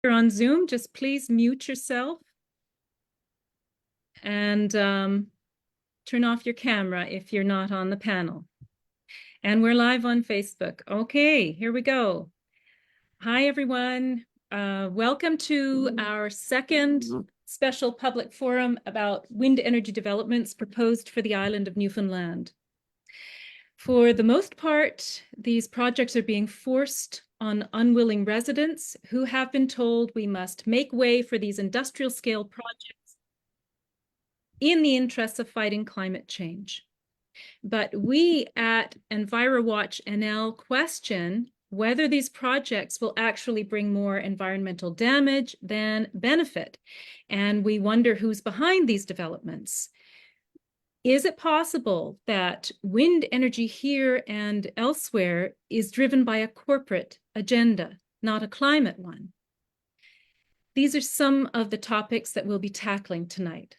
You're on Zoom, just please mute yourself and turn off your camera if you're not on the panel. And we're live on Facebook. Okay, here we go. Hi, everyone. Welcome to our second special public forum about wind energy developments proposed for the island of Newfoundland. For the most part, these projects are being forced on unwilling residents who have been told we must make way for these industrial scale projects in the interests of fighting climate change. But we at EnviroWatch NL question whether these projects will actually bring more environmental damage than benefit. And we wonder who's behind these developments. Is it possible that wind energy here and elsewhere is driven by a corporate agenda, not a climate one? These are some of the topics that we'll be tackling tonight.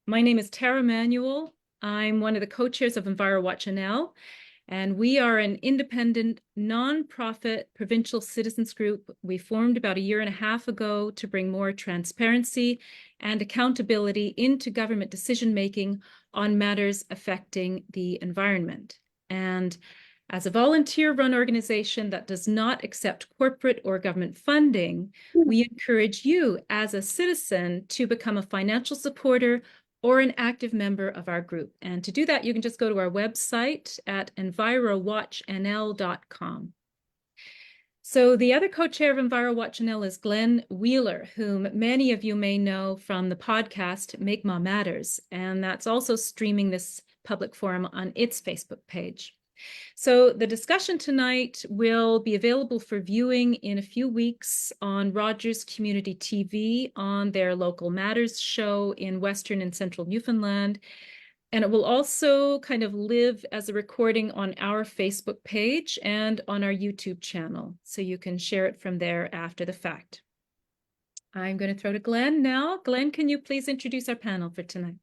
My name is Tara Manuel. I'm one of the co-chairs of EnviroWatch NL, and we are an independent, non-profit provincial citizens group. We formed about 1.5 years ago to bring more transparency and accountability into government decision-making on matters affecting the environment. And as a volunteer-run organization that does not accept corporate or government funding, we encourage you as a citizen to become a financial supporter or an active member of our group. And to do that, you can just go to our website at envirowatchnl.com. So the other co-chair of EnviroWatch NL is Glenn Wheeler, whom many of you may know from the podcast Mi'kmaq Matters, and that's also streaming this public forum on its Facebook page. So the discussion tonight will be available for viewing in a few weeks on Rogers Community TV on their Local Matters show in Western and Central Newfoundland. And it will also kind of live as a recording on our Facebook page and on our YouTube channel. So you can share it from there after the fact. I'm going to throw to Glenn now. Glenn, can you please introduce our panel for tonight?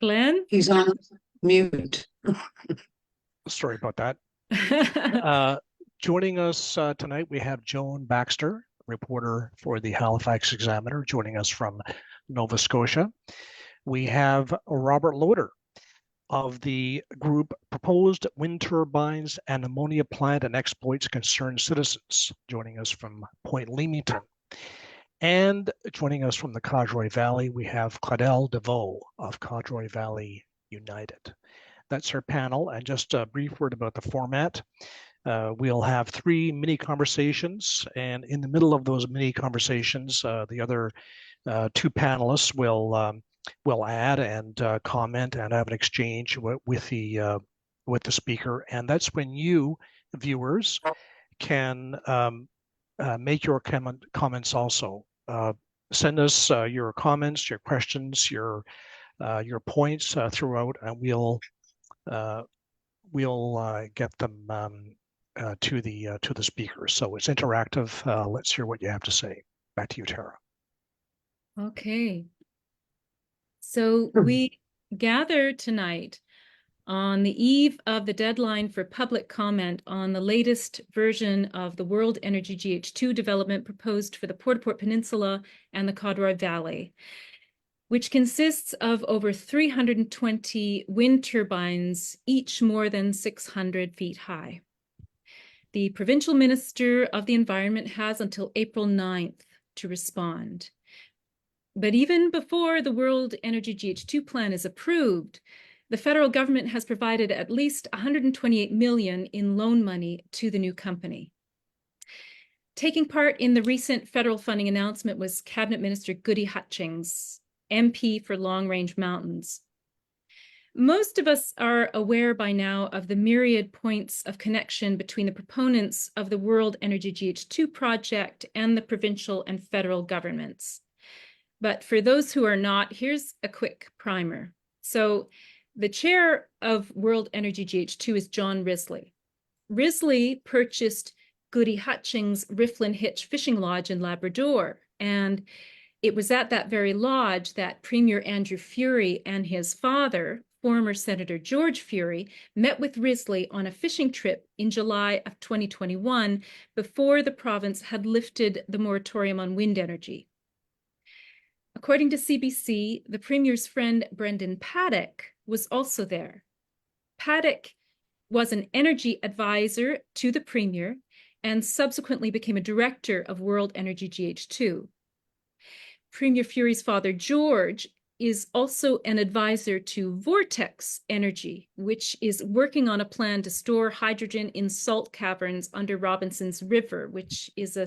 Glenn? He's on mute. Sorry about that. Joining us tonight, we have Joan Baxter, reporter for the Halifax Examiner, joining us from Nova Scotia. We have Robert Loader of the group Proposed Wind Turbines and Ammonia Plant and Exploits Concerned Citizens, joining us from Point Leamington. And joining us from the Codroy Valley, we have Claudel DeVoe of Codroy Valley United. That's our panel. And just a brief word about the format. We'll have 3 mini conversations, and in the middle of those mini conversations, the other 2 panelists will add and comment and have an exchange with the speaker. And that's when you, viewers, can make your comments also. Send us your comments, your questions, your points throughout, and we'll get them to the speakers. So it's interactive. Let's hear what you have to say. Back to you, Tara. Okay. So we gather tonight on the eve of the deadline for public comment on the latest version of the World Energy GH2 development proposed for the Port au Port Peninsula and the Codroy Valley, which consists of over 320 wind turbines, each more than 600 feet high. The Provincial Minister of the Environment has until April 9th to respond. But even before the World Energy GH2 plan is approved, the federal government has provided at least $128 million in loan money to the new company. Taking part in the recent federal funding announcement was Cabinet Minister Goody Hutchings, MP for Long Range Mountains. Most of us are aware by now of the myriad points of connection between the proponents of the World Energy GH2 project and the provincial and federal governments. But for those who are not, here's a quick primer. So the chair of World Energy GH2 is John Risley. Risley purchased Goody Hutchings' Rifflin Hitch Fishing Lodge in Labrador, and It was at that very lodge that Premier Andrew Furey and his father, former Senator George Furey, met with Risley on a fishing trip in July of 2021 before the province had lifted the moratorium on wind energy. According to CBC, the Premier's friend Brendan Paddock was also there. Paddock was an energy advisor to the Premier and subsequently became a director of World Energy GH2. Premier Furey's father, George, is also an advisor to Vortex Energy, which is working on a plan to store hydrogen in salt caverns under Robinson's River, which is a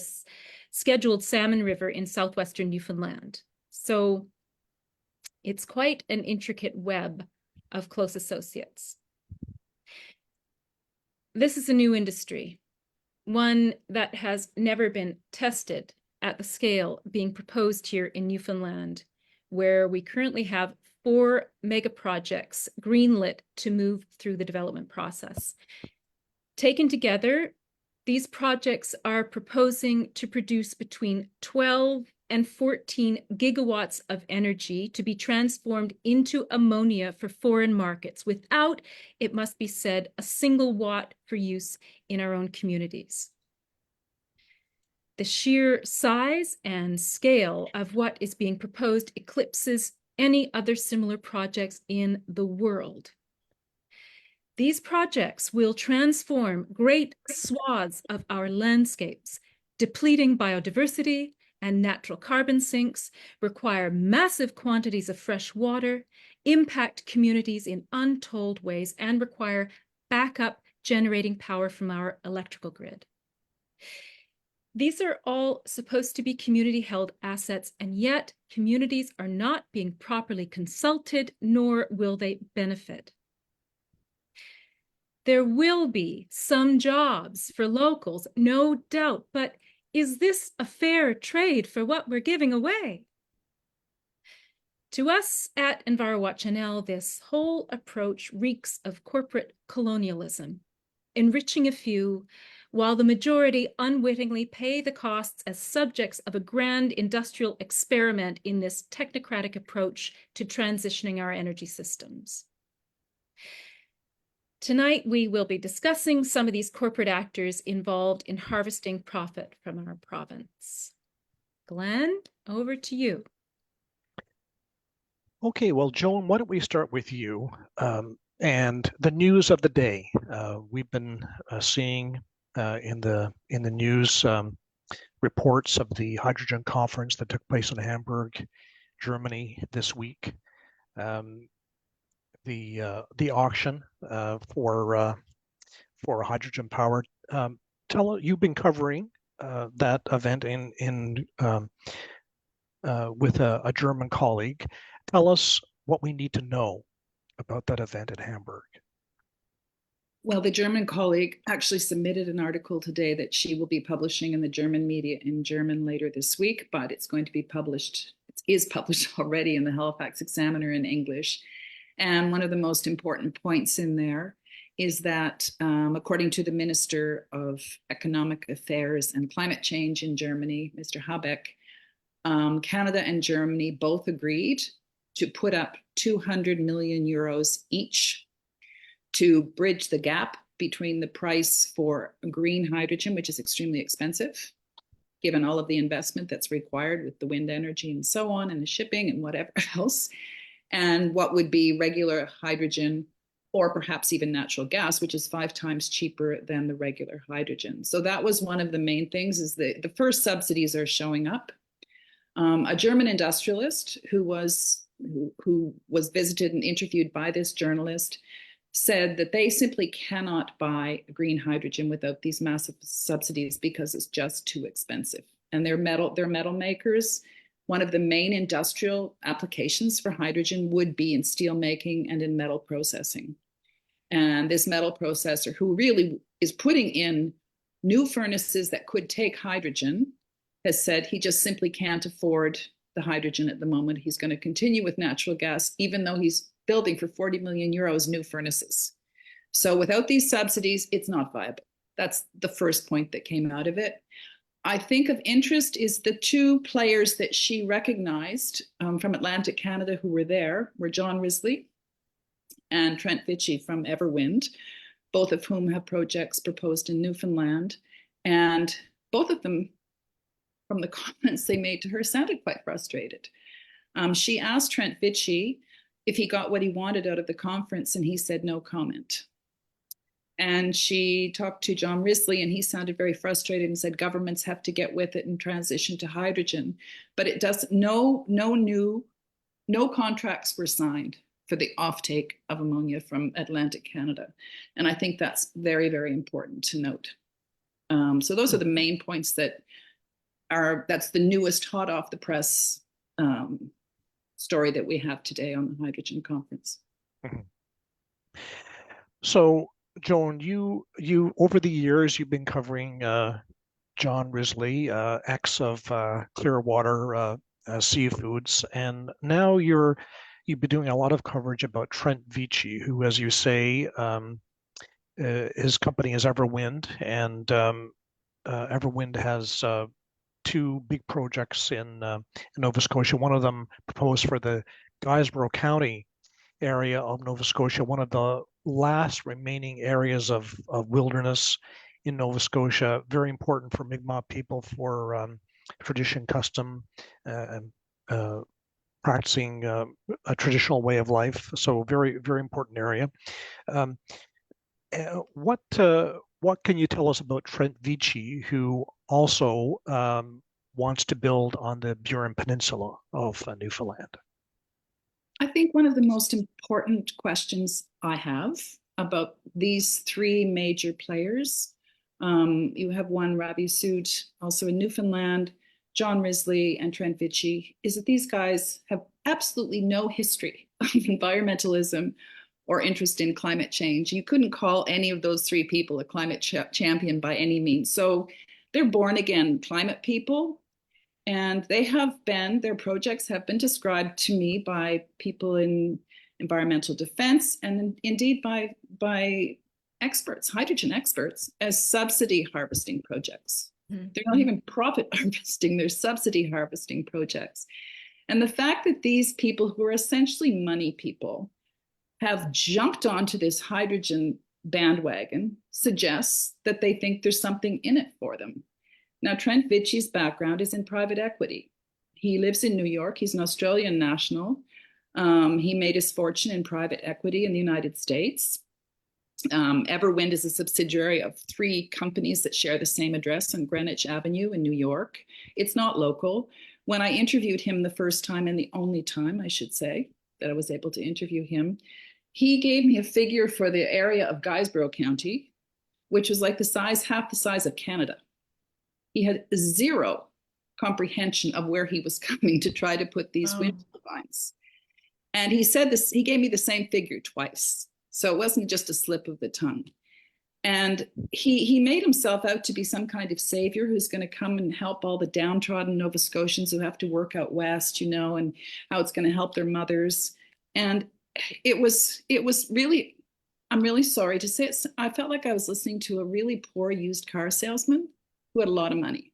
scheduled salmon river in southwestern Newfoundland. So it's quite an intricate web of close associates. This is a new industry, one that has never been tested at the scale being proposed here in Newfoundland, where we currently have 4 mega projects greenlit to move through the development process. Taken together, these projects are proposing to produce between 12 and 14 gigawatts of energy to be transformed into ammonia for foreign markets without, it must be said, a single watt for use in our own communities. The sheer size and scale of what is being proposed eclipses any other similar projects in the world. These projects will transform great swaths of our landscapes, depleting biodiversity and natural carbon sinks, require massive quantities of fresh water, impact communities in untold ways, and require backup generating power from our electrical grid. These are all supposed to be community-held assets, and yet communities are not being properly consulted, nor will they benefit. There will be some jobs for locals, no doubt, but is this a fair trade for what we're giving away? To us at EnviroWatch NL, this whole approach reeks of corporate colonialism, enriching a few, while the majority unwittingly pay the costs as subjects of a grand industrial experiment in this technocratic approach to transitioning our energy systems. Tonight, we will be discussing some of these corporate actors involved in harvesting profit from our province. Glenn, over to you. Okay, well, Joan, why don't we start with you and the news of the day. We've been seeing in the news reports of the hydrogen conference that took place in Hamburg, Germany this week. The auction for hydrogen power. You've been covering that event with a German colleague. Tell us what we need to know about that event at Hamburg. Well, the German colleague actually submitted an article today that she will be publishing in the German media in German later this week, but it's going to be published, it is published already in the Halifax Examiner in English. And one of the most important points in there is that, according to the Minister of Economic Affairs and Climate Change in Germany, Mr. Habeck, Canada and Germany both agreed to put up 200 million euros each to bridge the gap between the price for green hydrogen, which is extremely expensive, given all of the investment that's required with the wind energy and so on, and the shipping and whatever else, and what would be regular hydrogen or perhaps even natural gas, which is 5 times cheaper than the regular hydrogen. So that was one of the main things, is the first subsidies are showing up. A German industrialist who was visited and interviewed by this journalist said that they simply cannot buy green hydrogen without these massive subsidies because it's just too expensive. And they're metal makers. One of the main industrial applications for hydrogen would be in steel making and in metal processing. And this metal processor, who really is putting in new furnaces that could take hydrogen, has said he just simply can't afford the hydrogen at the moment. He's going to continue with natural gas, even though he's building for 40 million euros new furnaces. So without these subsidies, it's not viable. That's the first point that came out of it. I think of interest is the two players that she recognized from Atlantic Canada who were there were John Risley and Trent Vichy from Everwind, both of whom have projects proposed in Newfoundland. And both of them, from the comments they made to her, sounded quite frustrated. She asked Trent Vichy if he got what he wanted out of the conference, and he said no comment. And she talked to John Risley, and he sounded very frustrated and said governments have to get with it and transition to hydrogen. But it does no contracts were signed for the offtake of ammonia from Atlantic Canada. And I think that's very, very important to note. So those are the main points that's the newest hot off the press story that we have today on the hydrogen conference. So Joan, you over the years you've been covering John Risley, ex of Clearwater Seafoods, and now you've been doing a lot of coverage about Trent Vichy, who, as you say, his company is Everwind, and Everwind has two big projects in Nova Scotia. One of them proposed for the Guysborough County area of Nova Scotia, one of the last remaining areas of wilderness in Nova Scotia, very important for Mi'kmaq people for tradition, custom, and practicing a traditional way of life. So very, very important area. What can you tell us about Trent Vichy, who also wants to build on the Burin Peninsula of Newfoundland? I think one of the most important questions I have about these three major players, you have one, Ravi Sood, also in Newfoundland, John Risley and Trent Vichy, is that these guys have absolutely no history of environmentalism or interest in climate change. You couldn't call any of those three people a climate champion by any means. So they're born again climate people. And their projects have been described to me by people in environmental defense and indeed by experts, hydrogen experts, as subsidy harvesting projects. Mm-hmm. They're not even profit harvesting, they're subsidy harvesting projects. And the fact that these people who are essentially money people have jumped onto this hydrogen bandwagon suggests that they think there's something in it for them. Now, Trent Vichy's background is in private equity. He lives in New York. He's an Australian national. He made his fortune in private equity in the United States. Everwind is a subsidiary of three companies that share the same address on Greenwich Avenue in New York. It's not local. When I interviewed him the first time, and the only time, I should say, that I was able to interview him, he gave me a figure for the area of Guysborough County, which was like half the size of Canada. He had zero comprehension of where he was coming to try to put these wind turbines. And he said this, he gave me the same figure twice. So it wasn't just a slip of the tongue. And he made himself out to be some kind of savior who's going to come and help all the downtrodden Nova Scotians who have to work out west, and how it's going to help their mothers. And it was really, I'm really sorry to say it, I felt like I was listening to a really poor used car salesman who had a lot of money.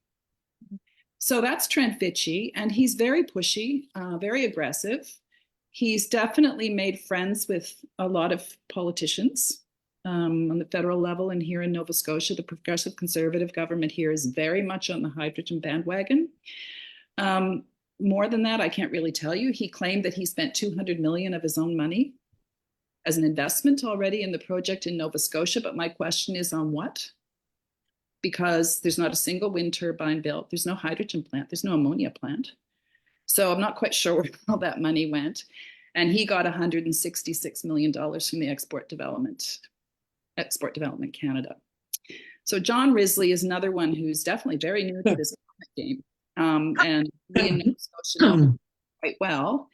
So that's Trent Vichy, and he's very pushy, very aggressive. He's definitely made friends with a lot of politicians on the federal level, and here in Nova Scotia, the progressive conservative government here is very much on the hydrogen bandwagon. More than that, I can't really tell you. He claimed that he spent $200 million of his own money as an investment already in the project in Nova Scotia, but my question is on what? Because there's not a single wind turbine built. There's no hydrogen plant. There's no ammonia plant. So I'm not quite sure where all that money went. And he got $166 million from the Export Development Canada. So John Risley is another one who's definitely very new to this game. And we in Nova Scotia know quite well.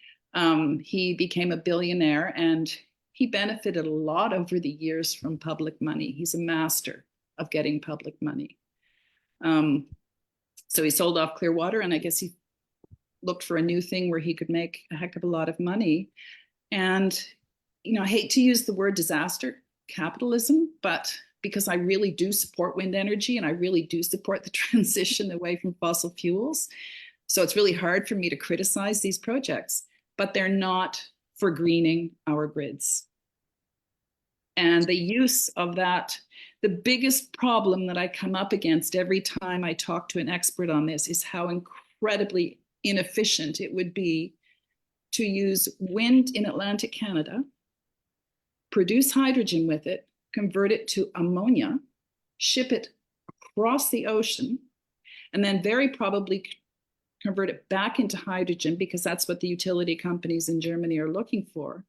He became a billionaire and he benefited a lot over the years from public money. He's a master of getting public money. So he sold off Clearwater, and I guess he looked for a new thing where he could make a heck of a lot of money. And, I hate to use the word disaster capitalism, but because I really do support wind energy and I really do support the transition away from fossil fuels. So it's really hard for me to criticize these projects, but they're not for greening our grids. And the use of that, the biggest problem that I come up against every time I talk to an expert on this is how incredibly inefficient it would be to use wind in Atlantic Canada, produce hydrogen with it, convert it to ammonia, ship it across the ocean, and then very probably convert it back into hydrogen, because that's what the utility companies in Germany are looking for.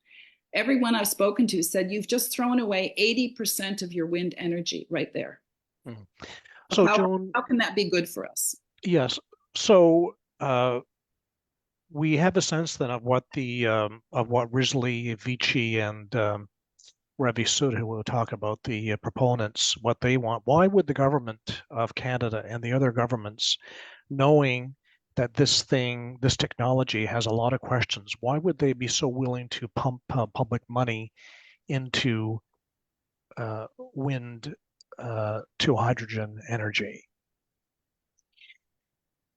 Everyone I've spoken to said, you've just thrown away 80% of your wind energy right there. So Joan, how can that be good for us? Yes. So we have a sense then of what the of what Risley, Vici, and Ravi Sudha, who will talk about the proponents, what they want. Why would the government of Canada and the other governments, knowing that this technology has a lot of questions, why would they be so willing to pump public money into wind to hydrogen energy?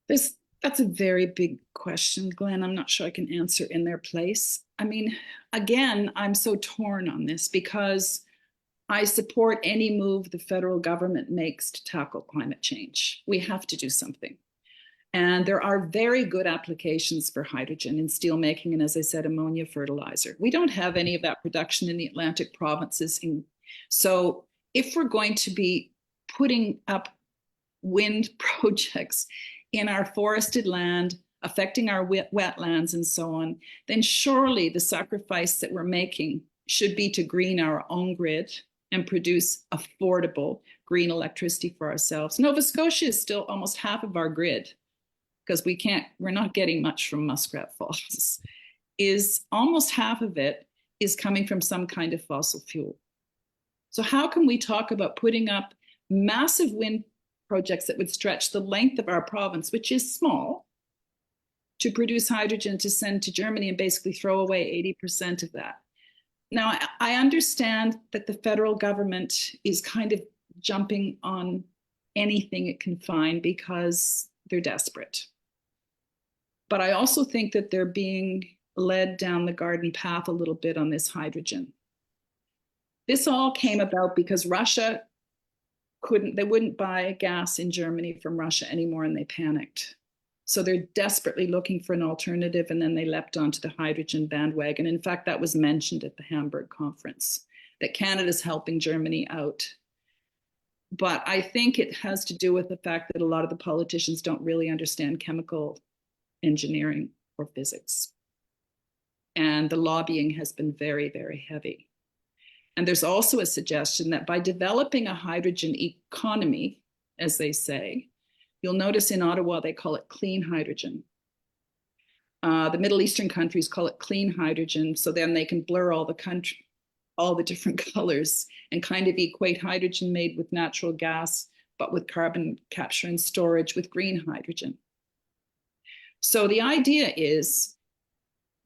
That's a very big question, Glenn. I'm not sure I can answer in their place. I mean, again, I'm so torn on this because I support any move the federal government makes to tackle climate change. We have to do something. And there are very good applications for hydrogen in steelmaking and, as I said, ammonia fertilizer. We don't have any of that production in the Atlantic provinces. So if we're going to be putting up wind projects in our forested land, affecting our wetlands and so on, then surely the sacrifice that we're making should be to green our own grid and produce affordable green electricity for ourselves. Nova Scotia is still almost half of our grid, because we're not getting much from Muskrat Falls, is almost half of it is coming from some kind of fossil fuel. So how can we talk about putting up massive wind projects that would stretch the length of our province, which is small, to produce hydrogen to send to Germany and basically throw away 80% of that? Now, I understand that the federal government is kind of jumping on anything it can find because they're desperate. But I also think that they're being led down the garden path a little bit on this hydrogen. This all came about because Russia they wouldn't buy gas in Germany from Russia anymore, and they panicked. So they're desperately looking for an alternative, and then they leapt onto the hydrogen bandwagon. In fact, that was mentioned at the Hamburg conference, that Canada's helping Germany out. But I think it has to do with the fact that a lot of the politicians don't really understand chemical engineering or physics. And the lobbying has been very, very heavy. And there's also a suggestion that by developing a hydrogen economy, as they say, you'll notice in Ottawa, they call it clean hydrogen. The Middle Eastern countries call it clean hydrogen. So then they can blur all the different colors and kind of equate hydrogen made with natural gas, but with carbon capture and storage with green hydrogen. So the idea is,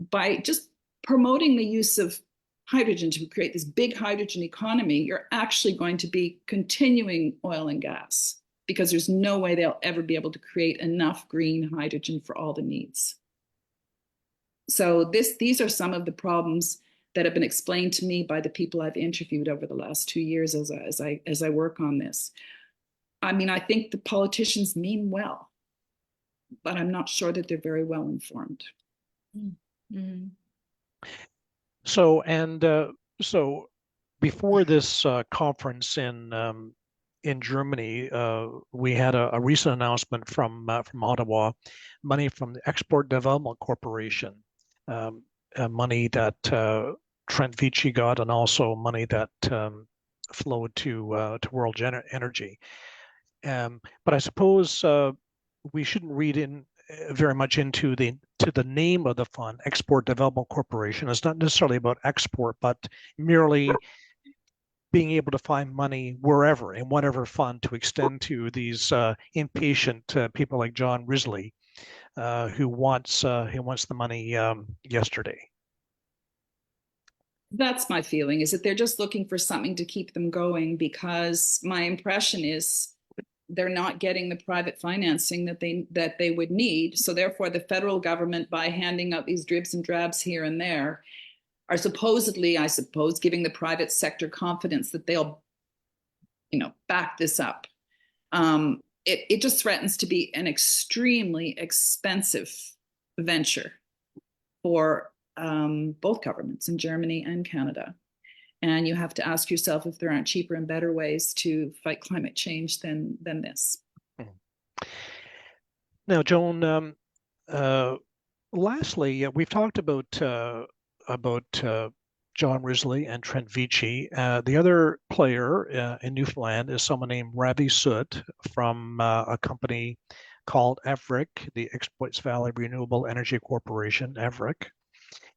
by just promoting the use of hydrogen to create this big hydrogen economy, you're actually going to be continuing oil and gas, because there's no way they'll ever be able to create enough green hydrogen for all the needs. So these are some of the problems that have been explained to me by the people I've interviewed over the last 2 years as I work on this. I mean, I think the politicians mean well, but I'm not sure that they're very well informed. Mm-hmm. So before this conference in Germany, we had a recent announcement from Ottawa, money from the Export Development Corporation, money that Trent Vici got, and also money that flowed to World Energy. But I suppose we shouldn't read in very much into the name of the fund. Export Development Corporation is not necessarily about export, but merely being able to find money wherever, in whatever fund, to extend to these impatient people like John Risley, who wants the money yesterday. That's my feeling, is that they're just looking for something to keep them going, because my impression is they're not getting the private financing that they would need. So therefore, the federal government, by handing out these dribs and drabs here and there, are supposedly, I suppose, giving the private sector confidence that they'll, back this up. It just threatens to be an extremely expensive venture for both governments in Germany and Canada. And you have to ask yourself if there aren't cheaper and better ways to fight climate change than this. Now, Joan, lastly, we've talked about John Risley and Trent Vici. The other player in Newfoundland is someone named Ravi Sood from a company called EVRIC, the Exploits Valley Renewable Energy Corporation, EVRIC.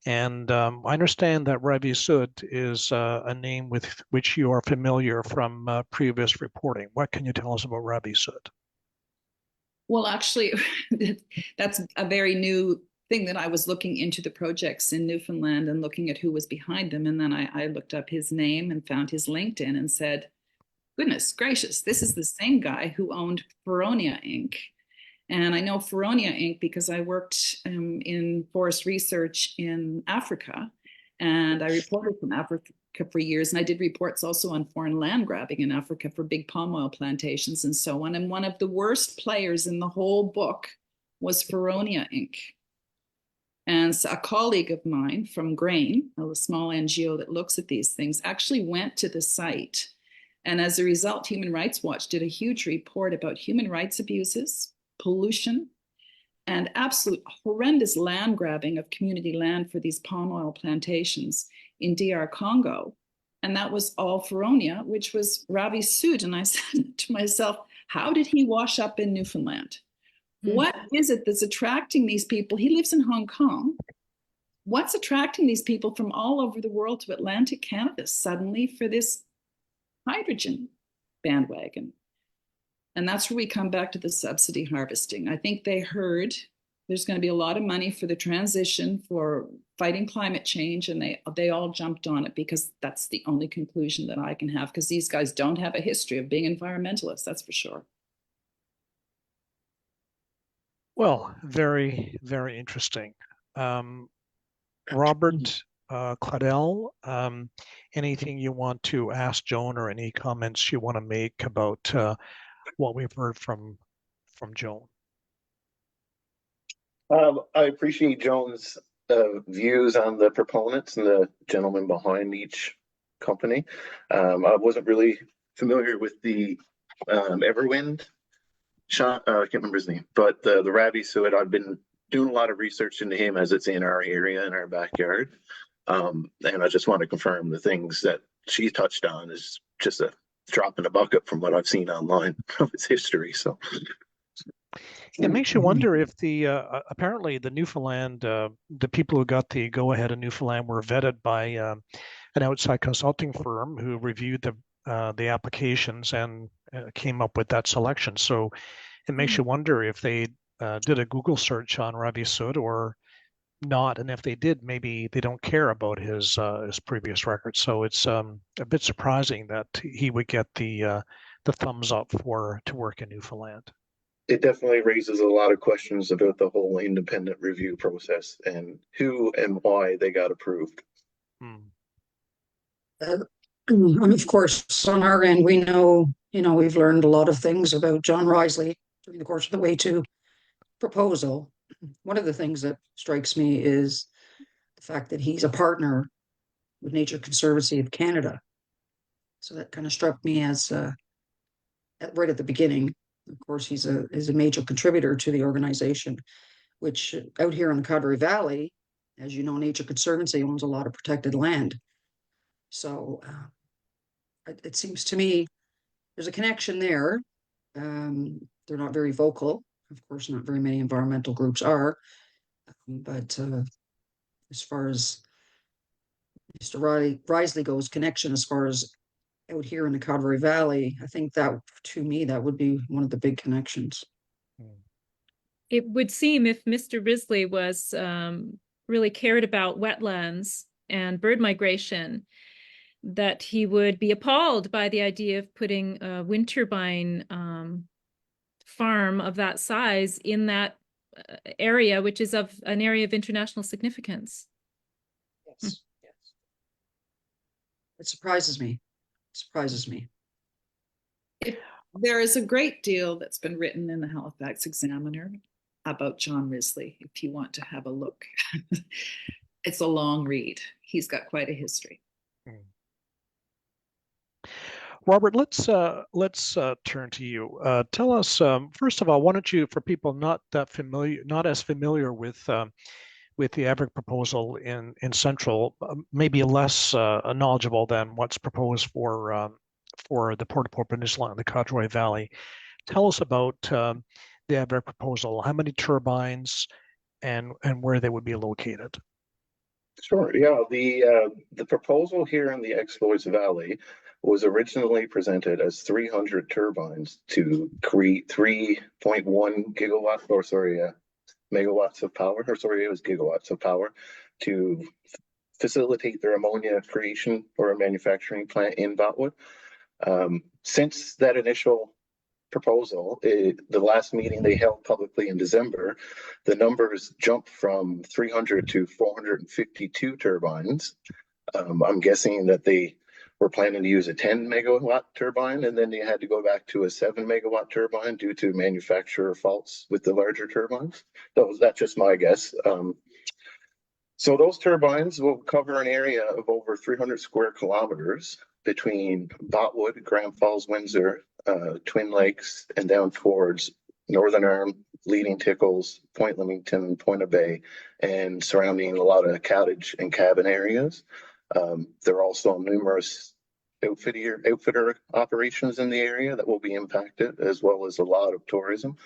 And I understand that Ravi Sood is a name with which you are familiar from previous reporting. What can you tell us about Ravi Sood? Well, actually, that's a very new thing, that I was looking into the projects in Newfoundland and looking at who was behind them. And then I looked up his name and found his LinkedIn and said, goodness gracious, this is the same guy who owned Feronia Inc. And I know Feronia Inc. because I worked in forest research in Africa, and I reported from Africa for years. And I did reports also on foreign land grabbing in Africa for big palm oil plantations and so on. And one of the worst players in the whole book was Feronia Inc. And so a colleague of mine from GRAIN, a small NGO that looks at these things, actually went to the site. And as a result, Human Rights Watch did a huge report about human rights abuses, pollution, and absolute horrendous land grabbing of community land for these palm oil plantations in DR Congo. And that was all Feronia, which was Ravi Sood. And I said to myself, how did he wash up in Newfoundland? What is it that's attracting these people? He lives in Hong Kong. What's attracting these people from all over the world to Atlantic Canada suddenly for this hydrogen bandwagon? And that's where we come back to the subsidy harvesting. I think they heard there's going to be a lot of money for the transition, for fighting climate change, and they all jumped on it, because that's the only conclusion that I can have, because these guys don't have a history of being environmentalists, that's for sure. Well, very, very interesting. Robert Claudel, anything you want to ask Joan, or any comments you want to make about what we've heard from Joan? I appreciate Joan's views on the proponents and the gentleman behind each company. I wasn't really familiar with the Everwind shot. I can't remember his name, but the Ravi Sood, I've been doing a lot of research into him, as it's in our area, in our backyard. And I just want to confirm the things that she touched on is just a drop in a bucket from what I've seen online of his history. So it makes you wonder if the apparently the Newfoundland, the people who got the go ahead in Newfoundland were vetted by an outside consulting firm who reviewed the applications and came up with that selection. So it makes you wonder if they did a Google search on Ravi Sood or not, and if they did, maybe they don't care about his previous record. So it's a bit surprising that he would get the thumbs up to work in Newfoundland. it definitely raises a lot of questions about the whole independent review process and who and why they got approved. Of course, on our end, we know, we've learned a lot of things about John Risley during the course of the Way To proposal. One of the things that strikes me is the fact that he's a partner with Nature Conservancy of Canada. So that kind of struck me as right at the beginning. Of course, he's a major contributor to the organization, which out here in the Cadre Valley, as you know, Nature Conservancy owns a lot of protected land. So it seems to me there's a connection there. They're not very vocal. Of course, not very many environmental groups are. But as far as Mr. Risley goes, connection as far as out here in the Cadre Valley, I think that, to me, that would be one of the big connections. It would seem if Mr. Risley was really cared about wetlands and bird migration, that he would be appalled by the idea of putting a wind turbine farm of that size in that area, which is of an area of international significance. Yes, yes. It surprises me. Surprises me. There is a great deal that's been written in the Halifax Examiner about John Risley, if you want to have a look. It's a long read. He's got quite a history. Robert, let's turn to you. Tell us first of all, why don't you, for people not as familiar with the AVRIC proposal in Central, maybe less knowledgeable than what's proposed for the Port au Port Peninsula and the Codroy Valley. Tell us about the AVRIC proposal. How many turbines, and where they would be located? Sure. Yeah. The proposal here in the Exploits Valley was originally presented as 300 turbines to create 3.1 gigawatts, or sorry, megawatts of power, or sorry, it was gigawatts of power to facilitate their ammonia creation for a manufacturing plant in Botwood. Since that initial proposal, the last meeting they held publicly in December, the numbers jumped from 300 to 452 turbines. I'm guessing that they were planning to use a 10 megawatt turbine, and then they had to go back to a 7 megawatt turbine due to manufacturer faults with the larger turbines. So that's just my guess. So those turbines will cover an area of over 300 square kilometers between Botwood, Grand Falls, Windsor, Twin Lakes, and down towards Northern Arm, Leading Tickles, Point Leamington, Point Bay, and surrounding a lot of cottage and cabin areas. There are also numerous outfitter operations in the area that will be impacted, as well as a lot of tourism.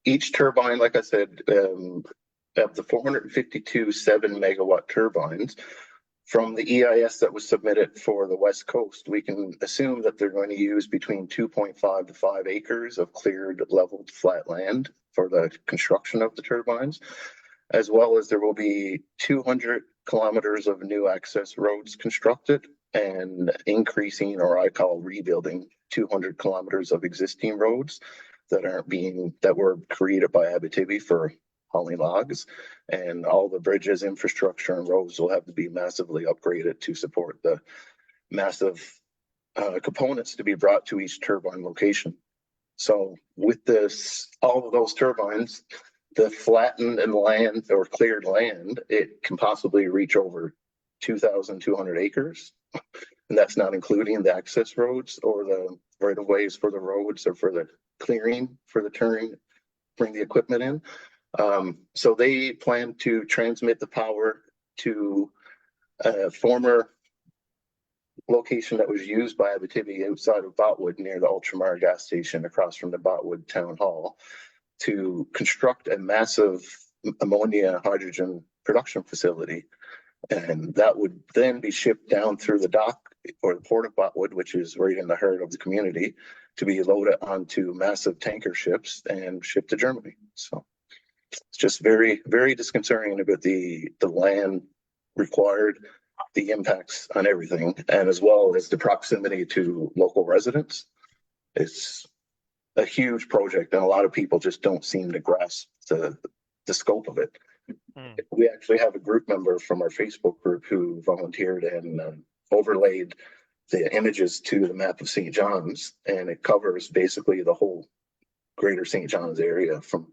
Each turbine, like I said, of the 452 7 megawatt turbines, from the EIS that was submitted for the West Coast, we can assume that they're going to use between 2.5 to 5 acres of cleared, leveled, flat land for the construction of the turbines, as well as there will be 200 kilometers of new access roads constructed and increasing, or I call rebuilding, 200 kilometers of existing roads that were created by Abitibi for hauling logs, and all the bridges, infrastructure, and roads will have to be massively upgraded to support the massive components to be brought to each turbine location. So with this, all of those turbines, the flattened and land or cleared land, it can possibly reach over 2,200 acres. And that's not including the access roads or the right of ways for the roads or for the clearing for the turning, bring the equipment in. So they plan to transmit the power to a former location that was used by Abitibi outside of Botwood near the Ultramar gas station across from the Botwood Town Hall to construct a massive ammonia hydrogen production facility. And that would then be shipped down through the dock or the port of Botwood, which is right in the heart of the community, to be loaded onto massive tanker ships and shipped to Germany. So it's just very, very disconcerting about the land required, the impacts on everything, and as well as the proximity to local residents. It's a huge project, and a lot of people just don't seem to grasp the scope of it. We actually have a group member from our Facebook group who volunteered and overlaid the images to the map of St. John's, and it covers basically the whole greater St. John's area from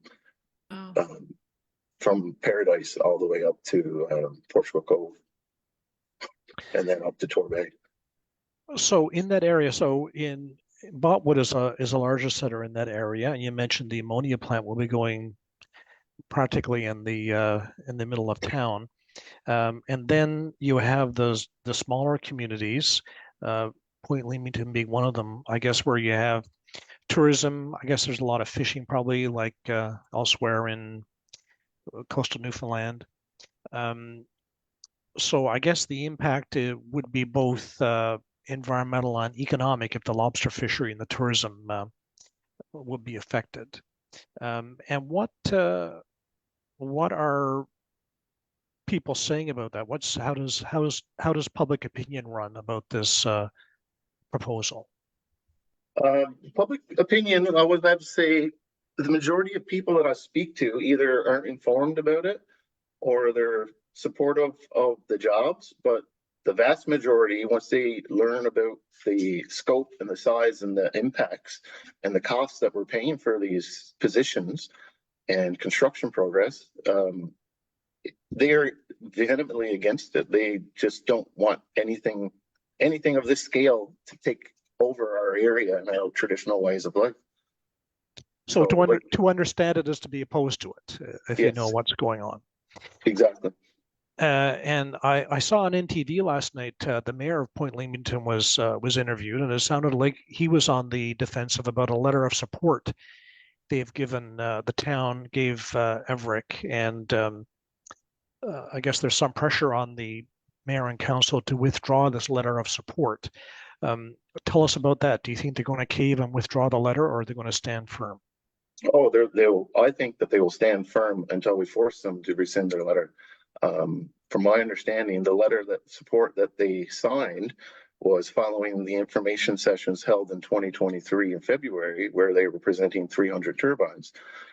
Paradise all the way up to Portugal Cove, and then up to Torbay. So in that area, so in Botwood is a larger center in that area, and you mentioned the ammonia plant will be going practically in the middle of town, and then you have the smaller communities, Point Leamington being one of them, I guess, where you have tourism. I guess there's a lot of fishing, probably like elsewhere in coastal Newfoundland. So I guess the impact would be both environmental and economic if the lobster fishery and the tourism would be affected. And what are people saying about that? How does public opinion run about this proposal? Public opinion, I would have to say the majority of people that I speak to either aren't informed about it or they're supportive of the jobs, but the vast majority, once they learn about the scope and the size and the impacts and the costs that we're paying for these positions and construction progress, they are vehemently against it. They just don't want anything of this scale to take over our area and our traditional ways of life. So to understand it is to be opposed to it, if you know Yes. what's going on. Exactly. And I saw on NTV last night, the mayor of Point Leamington was interviewed, and it sounded like he was on the defensive about a letter of support they've given, the town gave Everick, and I guess there's some pressure on the mayor and council to withdraw this letter of support. Tell us about that. Do you think they're going to cave and withdraw the letter, or are they going to stand firm? Oh, I think that they will stand firm until we force them to rescind their letter. From my understanding, the letter that support that they signed was following the information sessions held in 2023 in February, where they were presenting 300 turbines.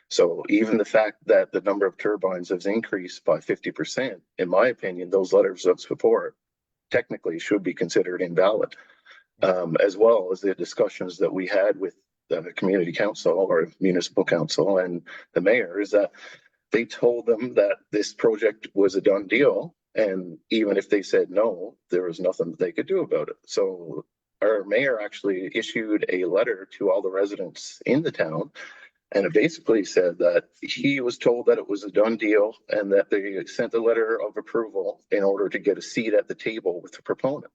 So even the fact that the number of turbines has increased by 50%, in my opinion, those letters of support technically should be considered invalid, as well as the discussions that we had with the community council or municipal council and the mayor, is that they told them that this project was a done deal. And even if they said no, there was nothing that they could do about it. So our mayor actually issued a letter to all the residents in the town. And it basically said that he was told that it was a done deal and that they sent a letter of approval in order to get a seat at the table with the proponent.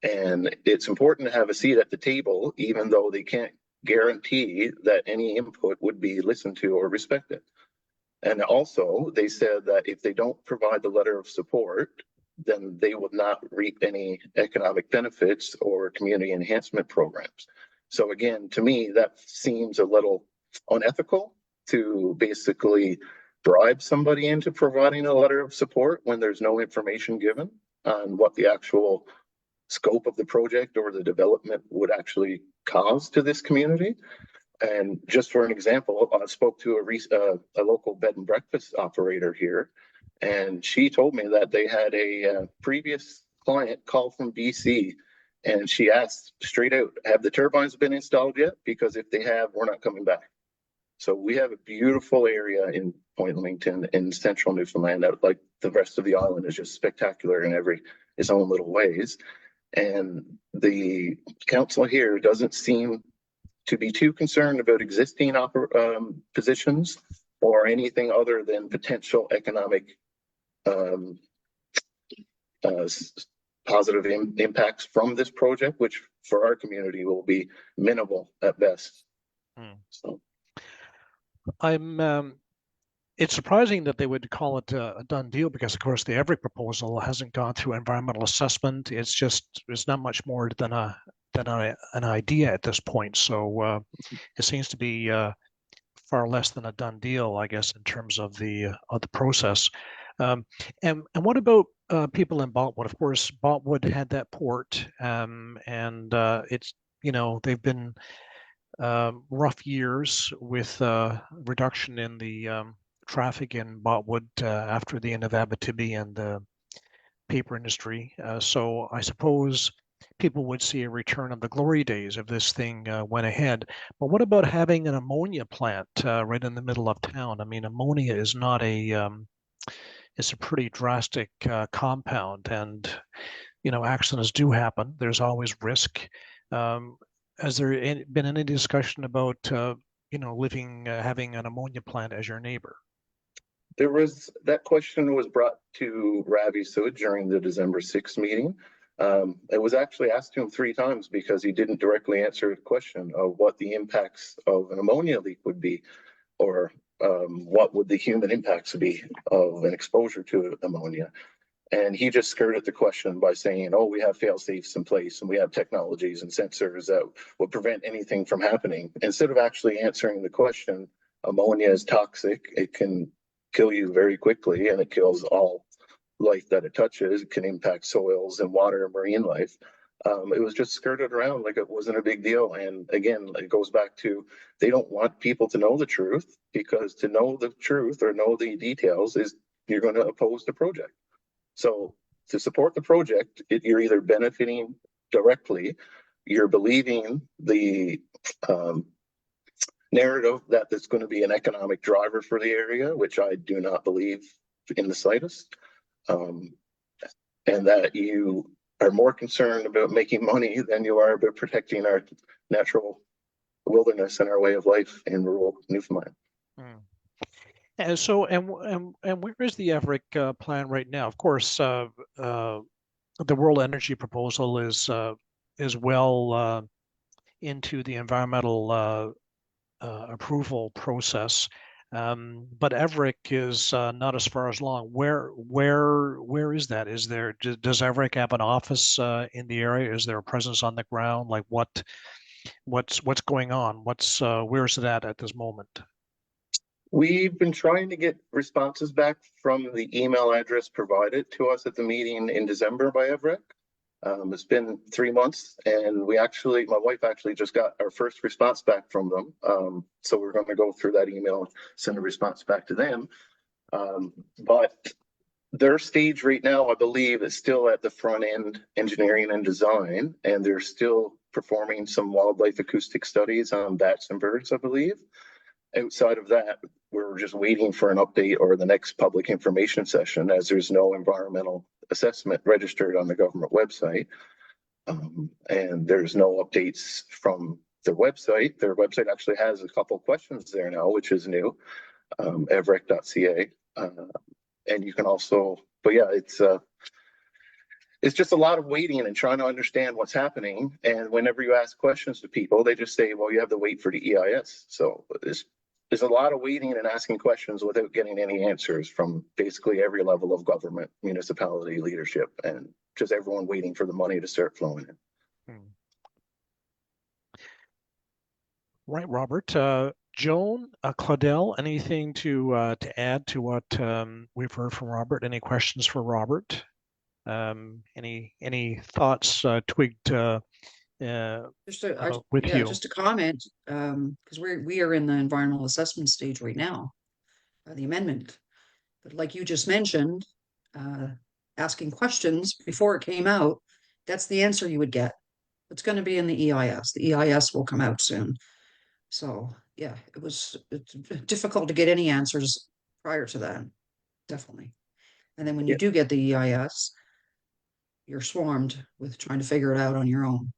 And it's important to have a seat at the table, even though they can't guarantee that any input would be listened to or respected. And also, they said that if they don't provide the letter of support, then they will not reap any economic benefits or community enhancement programs. So again, to me, that seems a little unethical to basically bribe somebody into providing a letter of support when there's no information given on what the actual scope of the project or the development would actually cause to this community. And just for an example, I spoke to a local bed and breakfast operator here, and she told me that they had a previous client call from BC, and she asked straight out, have the turbines been installed yet? Because if they have, we're not coming back. So we have a beautiful area in Point Leamington in central Newfoundland that, like the rest of the island, is just spectacular in its own little ways. And the council here doesn't seem to be too concerned about existing positions or anything other than potential economic positive impacts from this project, which for our community will be minimal at best. So it's surprising that they would call it a done deal, because of course the Everick proposal hasn't gone through environmental assessment. It's not much more than an idea at this point. So it seems to be far less than a done deal, I guess, in terms of the process. And what about people in Botwood? Of course, Botwood had that port, and it's, they've been rough years with reduction in the traffic in Botwood after the end of Abitibi and the paper industry. So I suppose people would see a return of the glory days if this thing went ahead. But what about having an ammonia plant right in the middle of town? I mean, ammonia is not it's a pretty drastic compound, and accidents do happen. There's always risk. Has there been any discussion about having an ammonia plant as your neighbor? That question was brought to Ravi Sood during the December 6th meeting. It was actually asked to him 3 times because he didn't directly answer the question of what the impacts of an ammonia leak would be, or what would the human impacts be of an exposure to ammonia. And he just skirted the question by saying, oh, we have fail safes in place and we have technologies and sensors that would prevent anything from happening. Instead of actually answering the question, ammonia is toxic. It can kill you very quickly, and it kills all life that it touches. It can impact soils and water and marine life. It was just skirted around like it wasn't a big deal. And again, it goes back to they don't want people to know the truth, because to know the truth or know the details is you're going to oppose the project. So to support the project, you're either benefiting directly, you're believing the narrative that there's going to be an economic driver for the area, which I do not believe in the slightest, and that you are more concerned about making money than you are about protecting our natural wilderness and our way of life in rural Newfoundland. And so, and where is the Everett plan right now? Of course, the World Energy Proposal is well into the environmental approval process, but Everett is not as far as long. Where is that? Is there does Everett have an office in the area? Is there a presence on the ground? Like what's going on? Where's it at this moment? We've been trying to get responses back from the email address provided to us at the meeting in December by Everett. It's been 3 months, and my wife actually just got our first response back from them. So we're going to go through that email and send a response back to them. But their stage right now, I believe, is still at the front end engineering and design, and they're still performing some wildlife acoustic studies on bats and birds, I believe. Outside of that, we're just waiting for an update or the next public information session, as there's no environmental assessment registered on the government website. And there's no updates from their website. Their website actually has a couple questions there now, which is new, everett.ca. And you can also, but yeah, it's just a lot of waiting and trying to understand what's happening. And whenever you ask questions to people, they just say, well, you have to wait for the EIS. So there's a lot of waiting and asking questions without getting any answers from basically every level of government, municipality, leadership, and just everyone waiting for the money to start flowing in. Right, Robert. Joan, Claudel, anything to add to what we've heard from Robert? Any questions for Robert? Any thoughts twigged with you? Just a comment, because we are in the environmental assessment stage right now, the amendment. But like you just mentioned, asking questions before it came out, that's the answer you would get. It's going to be in the EIS. The EIS will come out soon. So yeah, it's difficult to get any answers prior to that, definitely. And then when you do get the EIS, you're swarmed with trying to figure it out on your own.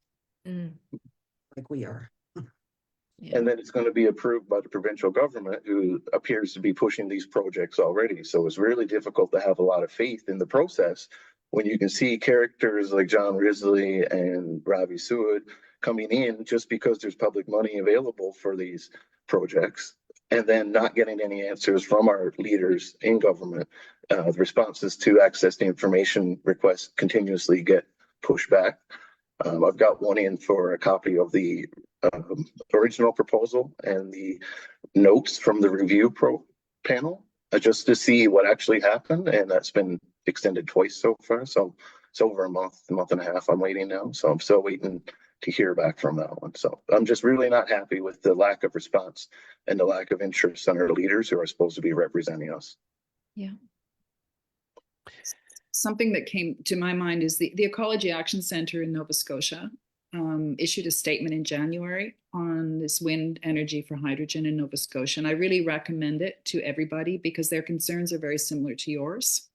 Like we are. And then it's going to be approved by the provincial government, who appears to be pushing these projects already. So it's really difficult to have a lot of faith in the process when you can see characters like John Risley and Ravi Seward coming in just because there's public money available for these projects, and then not getting any answers from our leaders in government. The responses to access to information requests continuously get pushed back. I've got one in for a copy of the original proposal and the notes from the review panel, just to see what actually happened. And that's been extended twice so far. So it's over a month and a half I'm waiting now. So I'm still waiting to hear back from that one. So I'm just really not happy with the lack of response and the lack of interest on our leaders who are supposed to be representing us. Yeah. Something that came to my mind is the Ecology Action Centre in Nova Scotia issued a statement in January on this wind energy for hydrogen in Nova Scotia. And I really recommend it to everybody because their concerns are very similar to yours.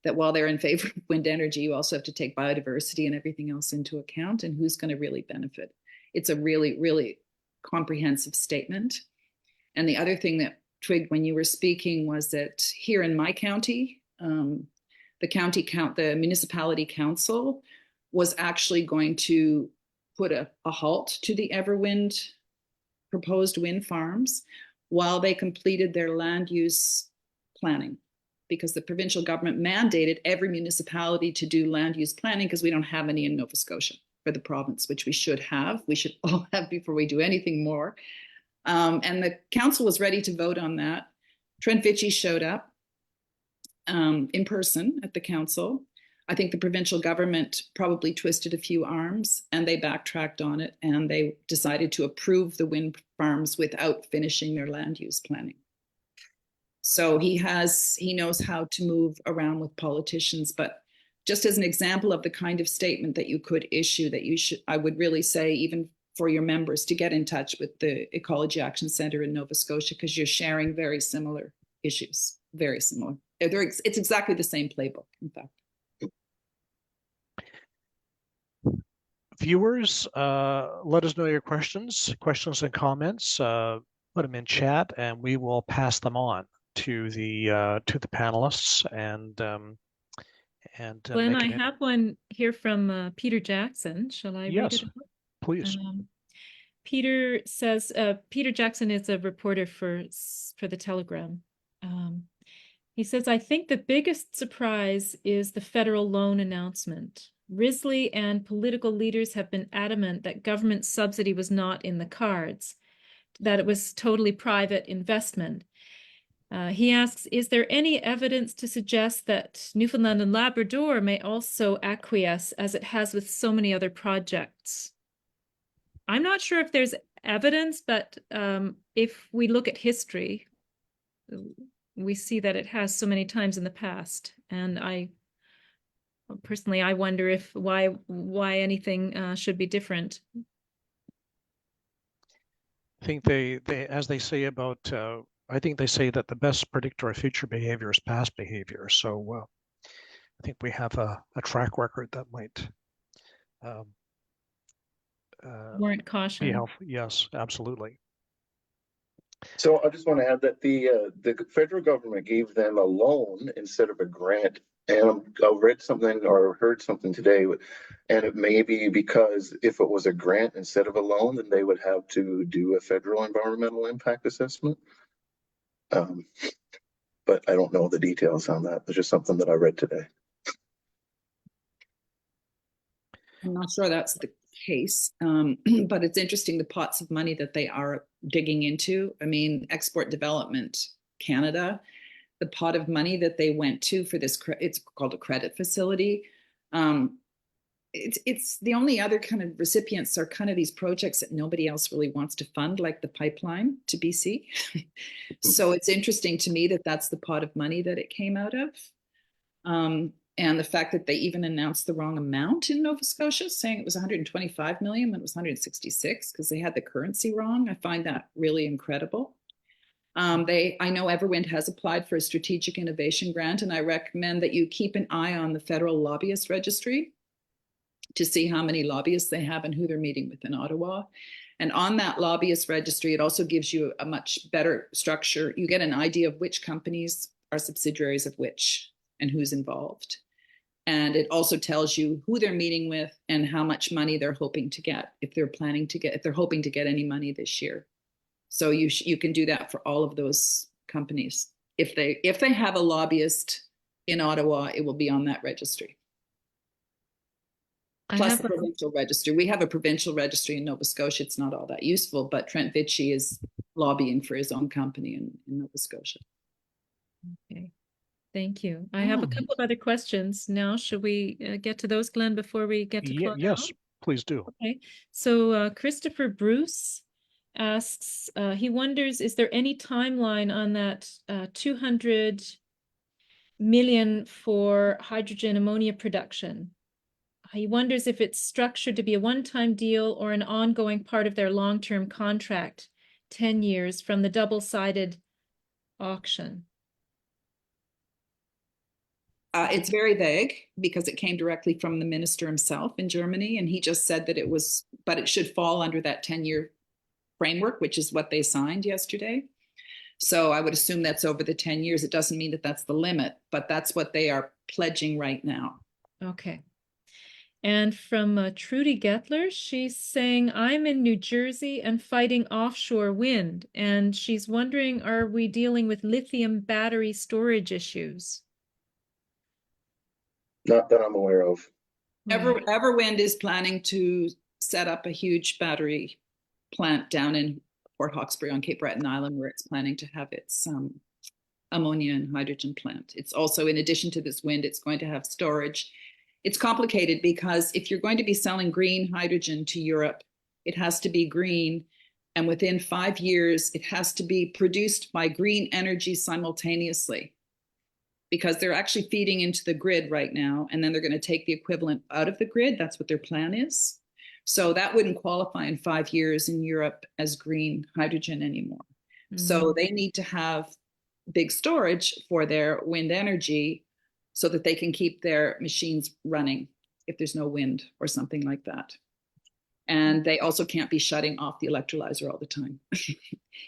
That while they're in favor of wind energy, you also have to take biodiversity and everything else into account and who's going to really benefit. It's a really, really comprehensive statement. And the other thing that twigged when you were speaking was that here in my county, the municipality council was actually going to put a halt to the Everwind proposed wind farms while they completed their land use planning, because the provincial government mandated every municipality to do land use planning because we don't have any in Nova Scotia for the province, which we should have. We should all have before we do anything more. And the council was ready to vote on that. Trent Vichy showed up in person at the council. I think the provincial government probably twisted a few arms and they backtracked on it and they decided to approve the wind farms without finishing their land use planning. So he knows how to move around with politicians, but just as an example of the kind of statement that you could issue, that you should, I would really say, even for your members, to get in touch with the Ecology Action Centre in Nova Scotia, because you're sharing very similar issues, very similar. It's exactly the same playbook, in fact. Viewers, let us know your questions and comments. Put them in chat, and we will pass them on to the panelists and Glenn, make I an have one here from Peter Jackson. Shall I read Yes, it? please. Peter says, Peter Jackson is a reporter for the Telegram. He says, I think the biggest surprise is the federal loan announcement. Risley and political leaders have been adamant that government subsidy was not in the cards, that it was totally private investment. He asks, is there any evidence to suggest that Newfoundland and Labrador may also acquiesce as it has with so many other projects? I'm not sure if there's evidence, but if we look at history, we see that it has so many times in the past. And I wonder why anything should be different. I think they as they say about I think they say that the best predictor of future behavior is past behavior. So I think we have a track record that might Warrant caution. be helpful. Yes, absolutely. So I just want to add that the federal government gave them a loan instead of a grant. And I read something or heard something today, and it may be because if it was a grant instead of a loan, then they would have to do a federal environmental impact assessment. But I don't know the details on that. It's just something that I read today. I'm not sure that's the case, but it's interesting the pots of money that they are digging into. I mean, Export Development Canada, the pot of money that they went to for this, it's called a credit facility. It's the only other kind of recipients are kind of these projects that nobody else really wants to fund, like the pipeline to BC. So it's interesting to me that that's the pot of money that it came out of. And the fact that they even announced the wrong amount in Nova Scotia, saying it was 125 million when it was 166 because they had the currency wrong. I find that really incredible. I know Everwind has applied for a strategic innovation grant, and I recommend that you keep an eye on the Federal Lobbyist Registry to see how many lobbyists they have and who they're meeting with in Ottawa. And on that lobbyist registry, it also gives you a much better structure. You get an idea of which companies are subsidiaries of which and who's involved. And it also tells you who they're meeting with and how much money they're hoping to get, if they're hoping to get any money this year. So you can do that for all of those companies. If they have a lobbyist in Ottawa, it will be on that registry. Plus the provincial registry. We have a provincial registry in Nova Scotia. It's not all that useful, but Trent Vichy is lobbying for his own company in Nova Scotia. Okay. Thank you. I have a couple of other questions now. Should we get to those, Glenn, before we get to close Yes, out? please do. Okay. So Christopher Bruce asks, he wonders, is there any timeline on that 200 million for hydrogen ammonia production? He wonders if it's structured to be a one-time deal or an ongoing part of their long-term contract, 10 years from the double-sided auction. It's very vague because it came directly from the minister himself in Germany, and he just said that but it should fall under that 10-year framework, which is what they signed yesterday. So I would assume that's over the 10 years. It doesn't mean that that's the limit, but that's what they are pledging right now. Okay. And from Trudy Gettler, she's saying, I'm in New Jersey and fighting offshore wind. And she's wondering, are we dealing with lithium battery storage issues? Not that I'm aware of. Everwind is planning to set up a huge battery plant down in Port Hawkesbury on Cape Breton Island, where it's planning to have its ammonia and hydrogen plant. It's also, in addition to this wind, it's going to have storage. It's complicated because if you're going to be selling green hydrogen to Europe, it has to be green. And within 5 years, it has to be produced by green energy simultaneously, because they're actually feeding into the grid right now. And then they're going to take the equivalent out of the grid. That's what their plan is. So that wouldn't qualify in 5 years in Europe as green hydrogen anymore. So they need to have big storage for their wind energy so that they can keep their machines running if there's no wind or something like that. And they also can't be shutting off the electrolyzer all the time.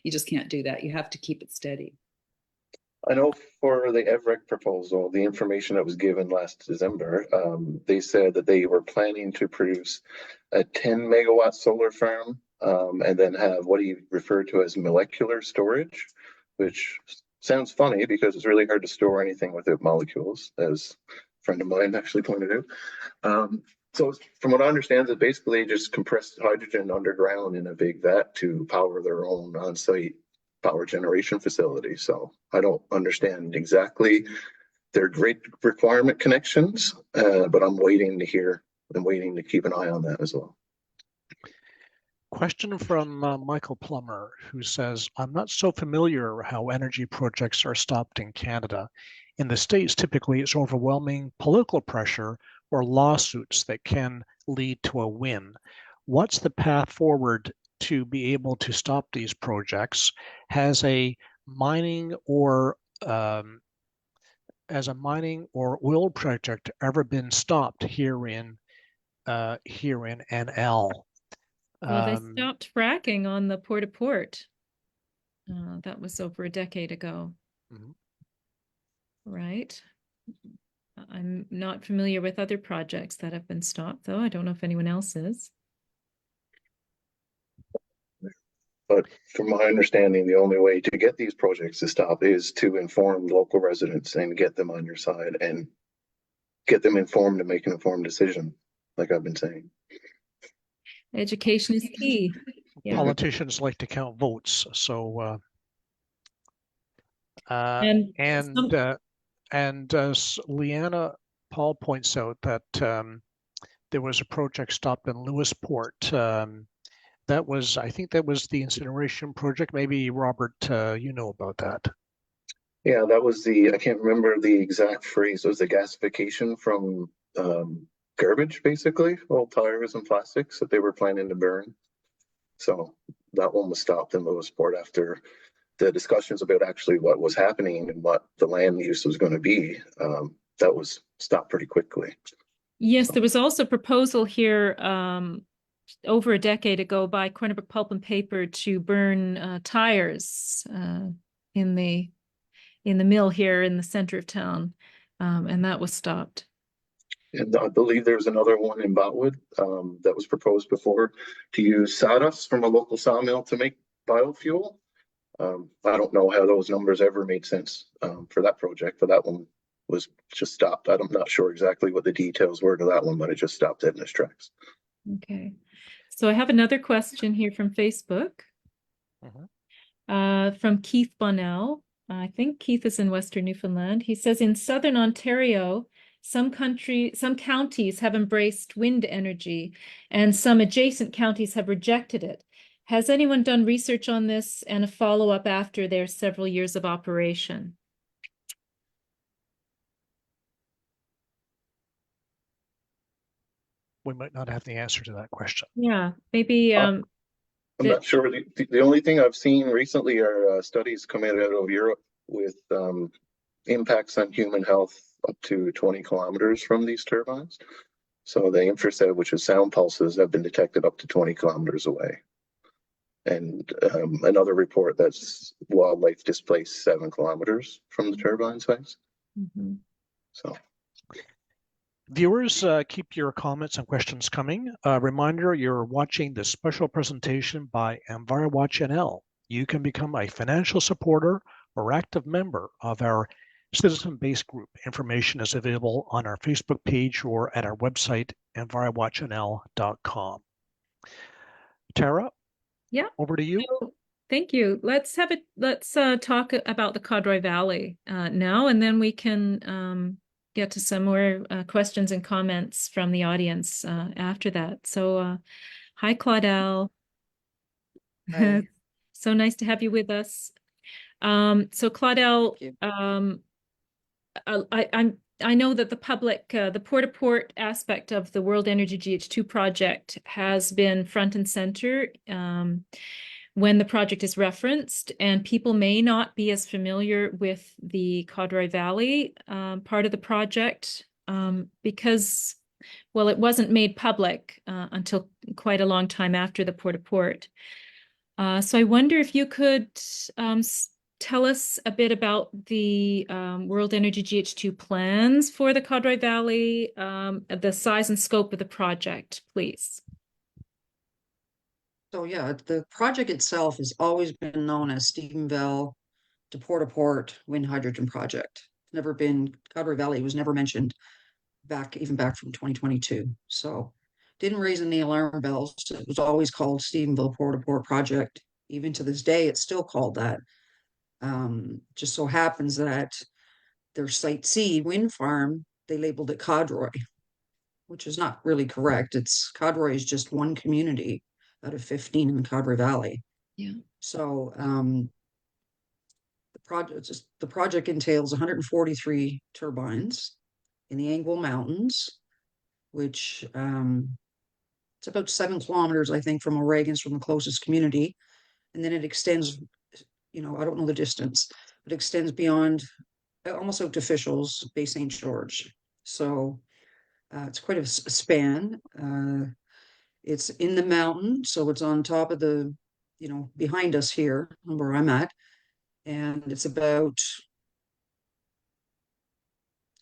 You just can't do that. You have to keep it steady. I know for the EVREC proposal, the information that was given last December, they said that they were planning to produce a 10 megawatt solar farm, and then have what he referred to as molecular storage, which sounds funny because it's really hard to store anything without molecules, as a friend of mine actually pointed out. So from what I understand, it's basically just compressed hydrogen underground in a big vat to power their own on-site power generation facility. So I don't understand exactly their great requirement connections, but I'm waiting to hear and waiting to keep an eye on that as well. Question from Michael Plummer, who says, I'm not so familiar how energy projects are stopped in Canada. In the States, typically it's overwhelming political pressure or lawsuits that can lead to a win. What's the path forward to be able to stop these projects? Has a mining or oil project ever been stopped here in NL? Well, they stopped fracking on the Port-au-Port. That was over a decade ago. Mhm. Right? I'm not familiar with other projects that have been stopped, though. I don't know if anyone else is. But from my understanding, the only way to get these projects to stop is to inform local residents and get them on your side and get them informed and make an informed decision, like I've been saying. Education is key. Yeah. Politicians like to count votes, so And as Leanna Paul points out that there was a project stopped in Lewisport. I think that was the incineration project. Maybe Robert, you know about that. Yeah, that was I can't remember the exact phrase. It was the gasification from garbage, basically, old tires and plastics that they were planning to burn. So that one was stopped in Lewisport after the discussions about actually what was happening and what the land use was going to be. That was stopped pretty quickly. yes, there was also a proposal here over a decade ago by Corner Brook Pulp and Paper to burn tires in the mill here in the center of town, and that was stopped. And I believe there's another one in Botwood that was proposed before to use sawdust from a local sawmill to make biofuel. I don't know how those numbers ever made sense for that project, but that one was just stopped. I'm not sure exactly what the details were to that one, but it just stopped dead in its tracks. Okay. So I have another question here from Facebook. From Keith Bonnell. I think Keith is in Western Newfoundland. He says in Southern Ontario, some counties have embraced wind energy and some adjacent counties have rejected it. Has anyone done research on this and a follow-up after their several years of operation? We might not have the answer to that question. Yeah, maybe. I'm not sure. The only thing I've seen recently are studies coming out of Europe with impacts on human health up to 20 kilometers from these turbines. So the infrasound, which is sound pulses, have been detected up to 20 kilometers away. And another report that's wildlife displaced 7 kilometers from the turbine sites. So. Viewers, keep your comments and questions coming. Reminder, you're watching this special presentation by EnviroWatch NL. You can become a financial supporter or active member of our citizen-based group. Information is available on our Facebook page or at our website, envirowatchnl.com. Tara? Yeah. Over to you. So Thank you. Let's talk about the Codroy Valley now, and then we can get to some more questions and comments from the audience after that. So, hi, Claudel. Hi. So nice to have you with us. So Claudel, Thank I know that the public, the port-to-port aspect of the World Energy GH2 project has been front and center when the project is referenced, and people may not be as familiar with the Codroy Valley part of the project because, well, it wasn't made public until quite a long time after the port-to-port. So I wonder if you could tell us a bit about the World Energy GH2 plans for the Codroy Valley, the size and scope of the project, please. So yeah, the project itself has always been known as Stephenville to Port-to-Port Wind Hydrogen Project. Never been, Codroy Valley was never mentioned even back from 2022. So didn't raise any alarm bells. It was always called Stephenville Port-to-Port Project. Even to this day, it's still called that. Just so happens that their Site C wind farm, they labeled it Codroy, which is not really correct. It's Codroy is just one community out of 15 in the Codroy Valley. Yeah. So the project entails 143 turbines in the Angwell Mountains, which it's about 7 kilometers, I think, from O'Regan's, from the closest community. And then it extends, I don't know the distance, but it extends beyond almost out to Fishel's, Bay St. George. So it's quite a span. It's in the mountain, so it's on top of behind us here where I'm at. And it's about,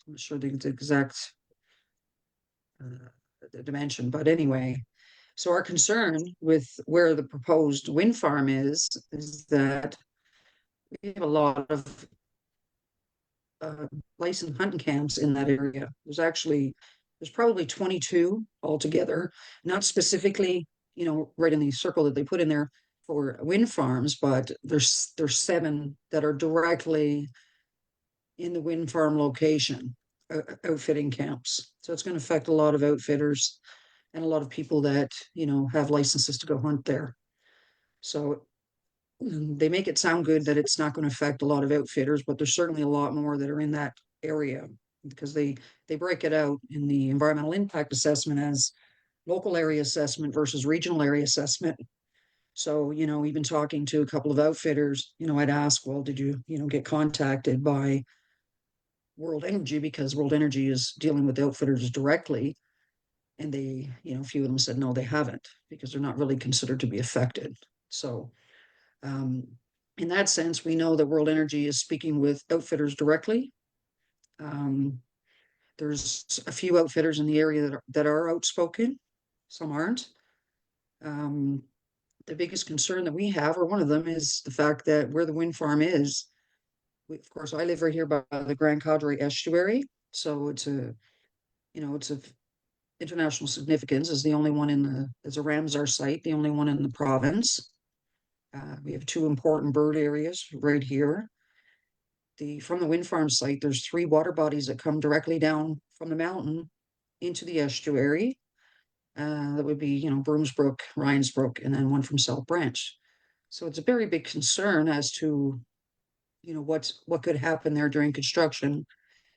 I'm not sure the exact the dimension, but anyway. So our concern with where the proposed wind farm is that we have a lot of licensed hunting camps in that area. There's probably 22 altogether, not specifically, right in the circle that they put in there for wind farms, but there's 7 that are directly in the wind farm location, outfitting camps. So it's going to affect a lot of outfitters and a lot of people that, have licenses to go hunt there. So they make it sound good that it's not going to affect a lot of outfitters, but there's certainly a lot more that are in that area because they break it out in the environmental impact assessment as local area assessment versus regional area assessment. So, even talking to a couple of outfitters, I'd ask, well, did you, get contacted by World Energy, because World Energy is dealing with outfitters directly? And they, a few of them said, no, they haven't, because they're not really considered to be affected. So, in that sense, we know that World Energy is speaking with outfitters directly. There's a few outfitters in the area that are outspoken, some aren't. The biggest concern that we have, or one of them, is the fact that where the wind farm is, of course, I live right here by the Grand Codroy estuary, so it's of international significance. Is the only one as a Ramsar site, the only one in the province. We have 2 important bird areas right here. From the wind farm site, there's 3 water bodies that come directly down from the mountain into the estuary. That would be, Broomsbrook, Rynsbrook, and then one from South Branch. So it's a very big concern as to, what could happen there during construction,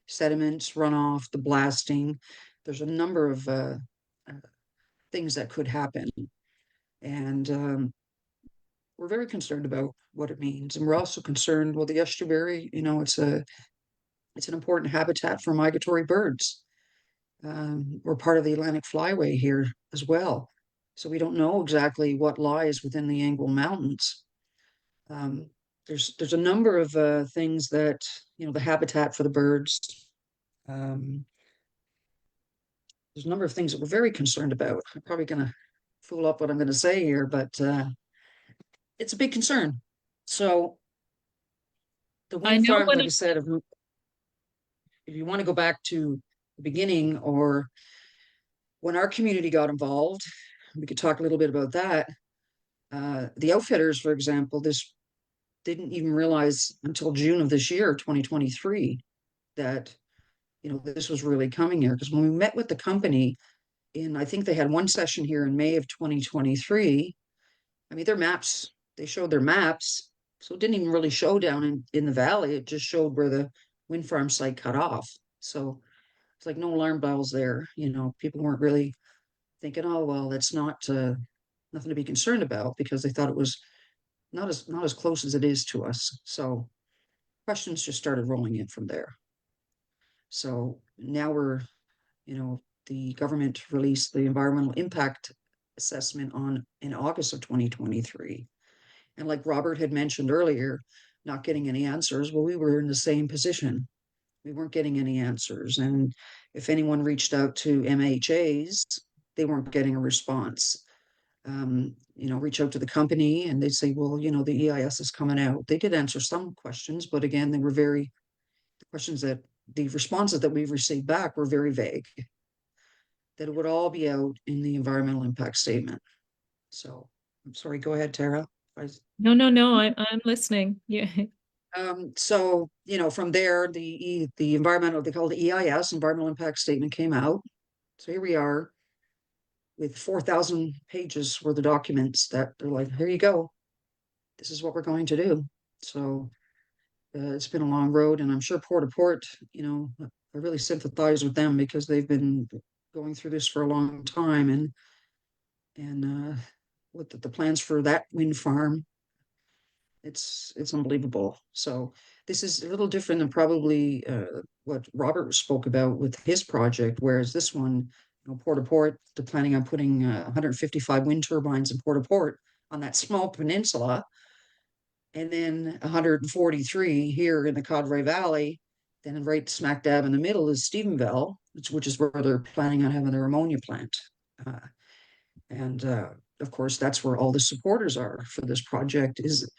sediments, runoff, the blasting. There's a number of things that could happen. And we're very concerned about what it means. And we're also concerned, well, the estuary, it's an important habitat for migratory birds. We're part of the Atlantic Flyway here as well. So we don't know exactly what lies within the Angwell Mountains. There's a number of things that, the habitat for the birds. There's a number of things that we're very concerned about. I'm probably going to fool up what I'm going to say here, but it's a big concern. So the wind farm, like I said, if you want to go back to the beginning, or when our community got involved, we could talk a little bit about that. The outfitters, for example, this didn't even realize until June of this year, 2023, that, you know, this was really coming here. Because when we met with the company I think they had one session here in May of 2023. I mean, their maps, they showed their maps. So it didn't even really show down in the valley. It just showed where the wind farm site cut off. So it's like no alarm bells there. You know, people weren't really thinking, oh, well, that's not nothing to be concerned about, because they thought it was not as close as it is to us. So questions just started rolling in from there. So now we're, you know, the government released the environmental impact assessment in August of 2023. And like Robert had mentioned earlier, not getting any answers. Well, we were in the same position. We weren't getting any answers. And if anyone reached out to MHAs, they weren't getting a response. You know, reach out to the company and they'd say, well, you know, the EIS is coming out. They did answer some questions, but again, they were the responses that we've received back were very vague, that it would all be out in the environmental impact statement. So I'm sorry, go ahead, Tara. No, I'm listening. Yeah. So, you know, from there, the environmental, they call it the EIS, environmental impact statement, came out. So here we are with 4,000 pages worth of documents that they're like, here you go. This is what we're going to do. So it's been a long road, and I'm sure Port to Port, you know, I really sympathize with them because they've been going through this for a long time, and with the plans for that wind farm, it's unbelievable. So this is a little different than probably what Robert spoke about with his project, whereas this one, you know, Port to Port, they're planning on putting 155 wind turbines in Port to Port on that small peninsula, and then 143 here in the Cadre Valley. Then right smack dab in the middle is Stephenville, which is where they're planning on having their ammonia plant. And of course, that's where all the supporters are for this project is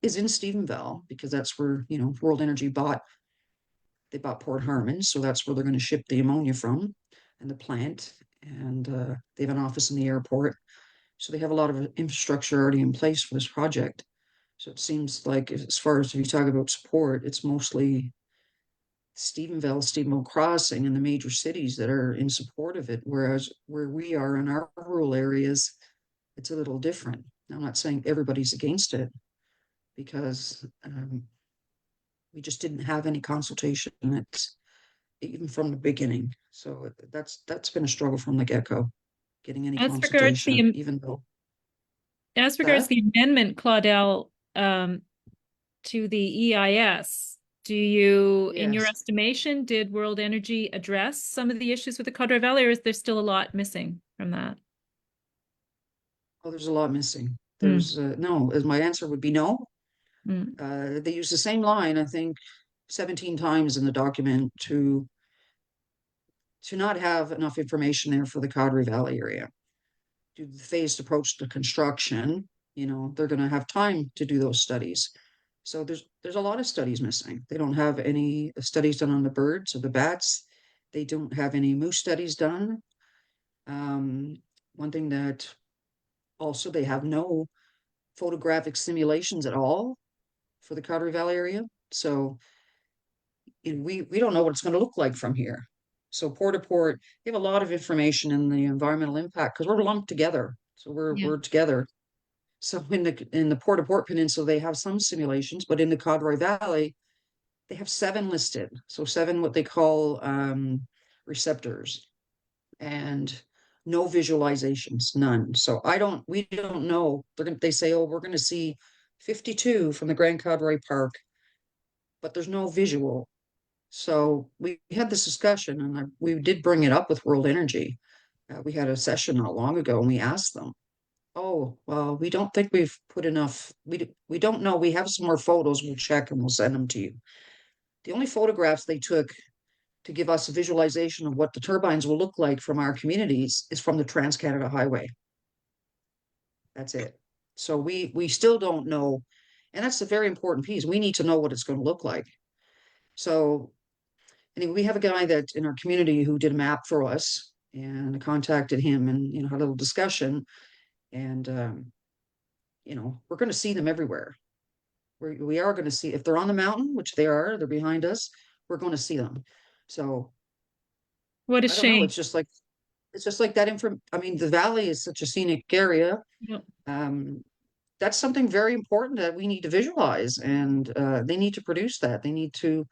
in Stephenville, because that's where, you know, World Energy bought Port Harmon. So that's where they're going to ship the ammonia from, and the plant. And they have an office in the airport. So they have a lot of infrastructure already in place for this project. So it seems like, as far as if you talk about support, it's mostly Stephenville Crossing, and the major cities that are in support of it. Whereas where we are in our rural areas, it's a little different. I'm not saying everybody's against it, because we just didn't have any consultation. It's even from the beginning. So that's been a struggle from the get-go, getting any As regards consultation, even though. As regards the amendment, Claudel, to the EIS, do you, in your Yes. estimation, did World Energy address some of the issues with the Cadre Valley, or is there still a lot missing from that? Oh, there's a lot missing. There's no, as my answer would be no. They use the same line, I think, 17 times in the document to not have enough information there for the Cadre Valley area. Do the phased approach to construction, you know, they're going to have time to do those studies. So there's a lot of studies missing. They don't have any studies done on the birds or the bats. They don't have any moose studies done. One thing that also, they have no photographic simulations at all for the Cadre Valley area. So, you know, we don't know what it's going to look like from here. So Port to Port, they have a lot of information in the environmental impact, because we're lumped together. So we're together. So in the Port to Port Peninsula, they have some simulations, but in the Cadre Valley, they have 7 listed. So 7 what they call receptors, and no visualizations, none. So we don't know. They say, oh, we're going to see 52 from the Grand Cadre Park, but there's no visual. So we had this discussion, and we did bring it up with World Energy. We had a session not long ago, and we asked them, oh, well, we don't think we've put enough. We don't know. We have some more photos. We'll check and we'll send them to you. The only photographs they took to give us a visualization of what the turbines will look like from our communities is from the Trans-Canada Highway. That's it. So we still don't know. And that's a very important piece. We need to know what it's going to look like. So anyway, we have a guy that in our community who did a map for us, and I contacted him and, you know, had a little discussion. And we're going to see them everywhere. We are going to see, if they're on the mountain, which they are, they're behind us, we're going to see them. So What a I don't know, shame. it's just like that I mean, the valley is such a scenic area. Yeah. That's something very important that we need to visualize, and they need to produce that. They need to,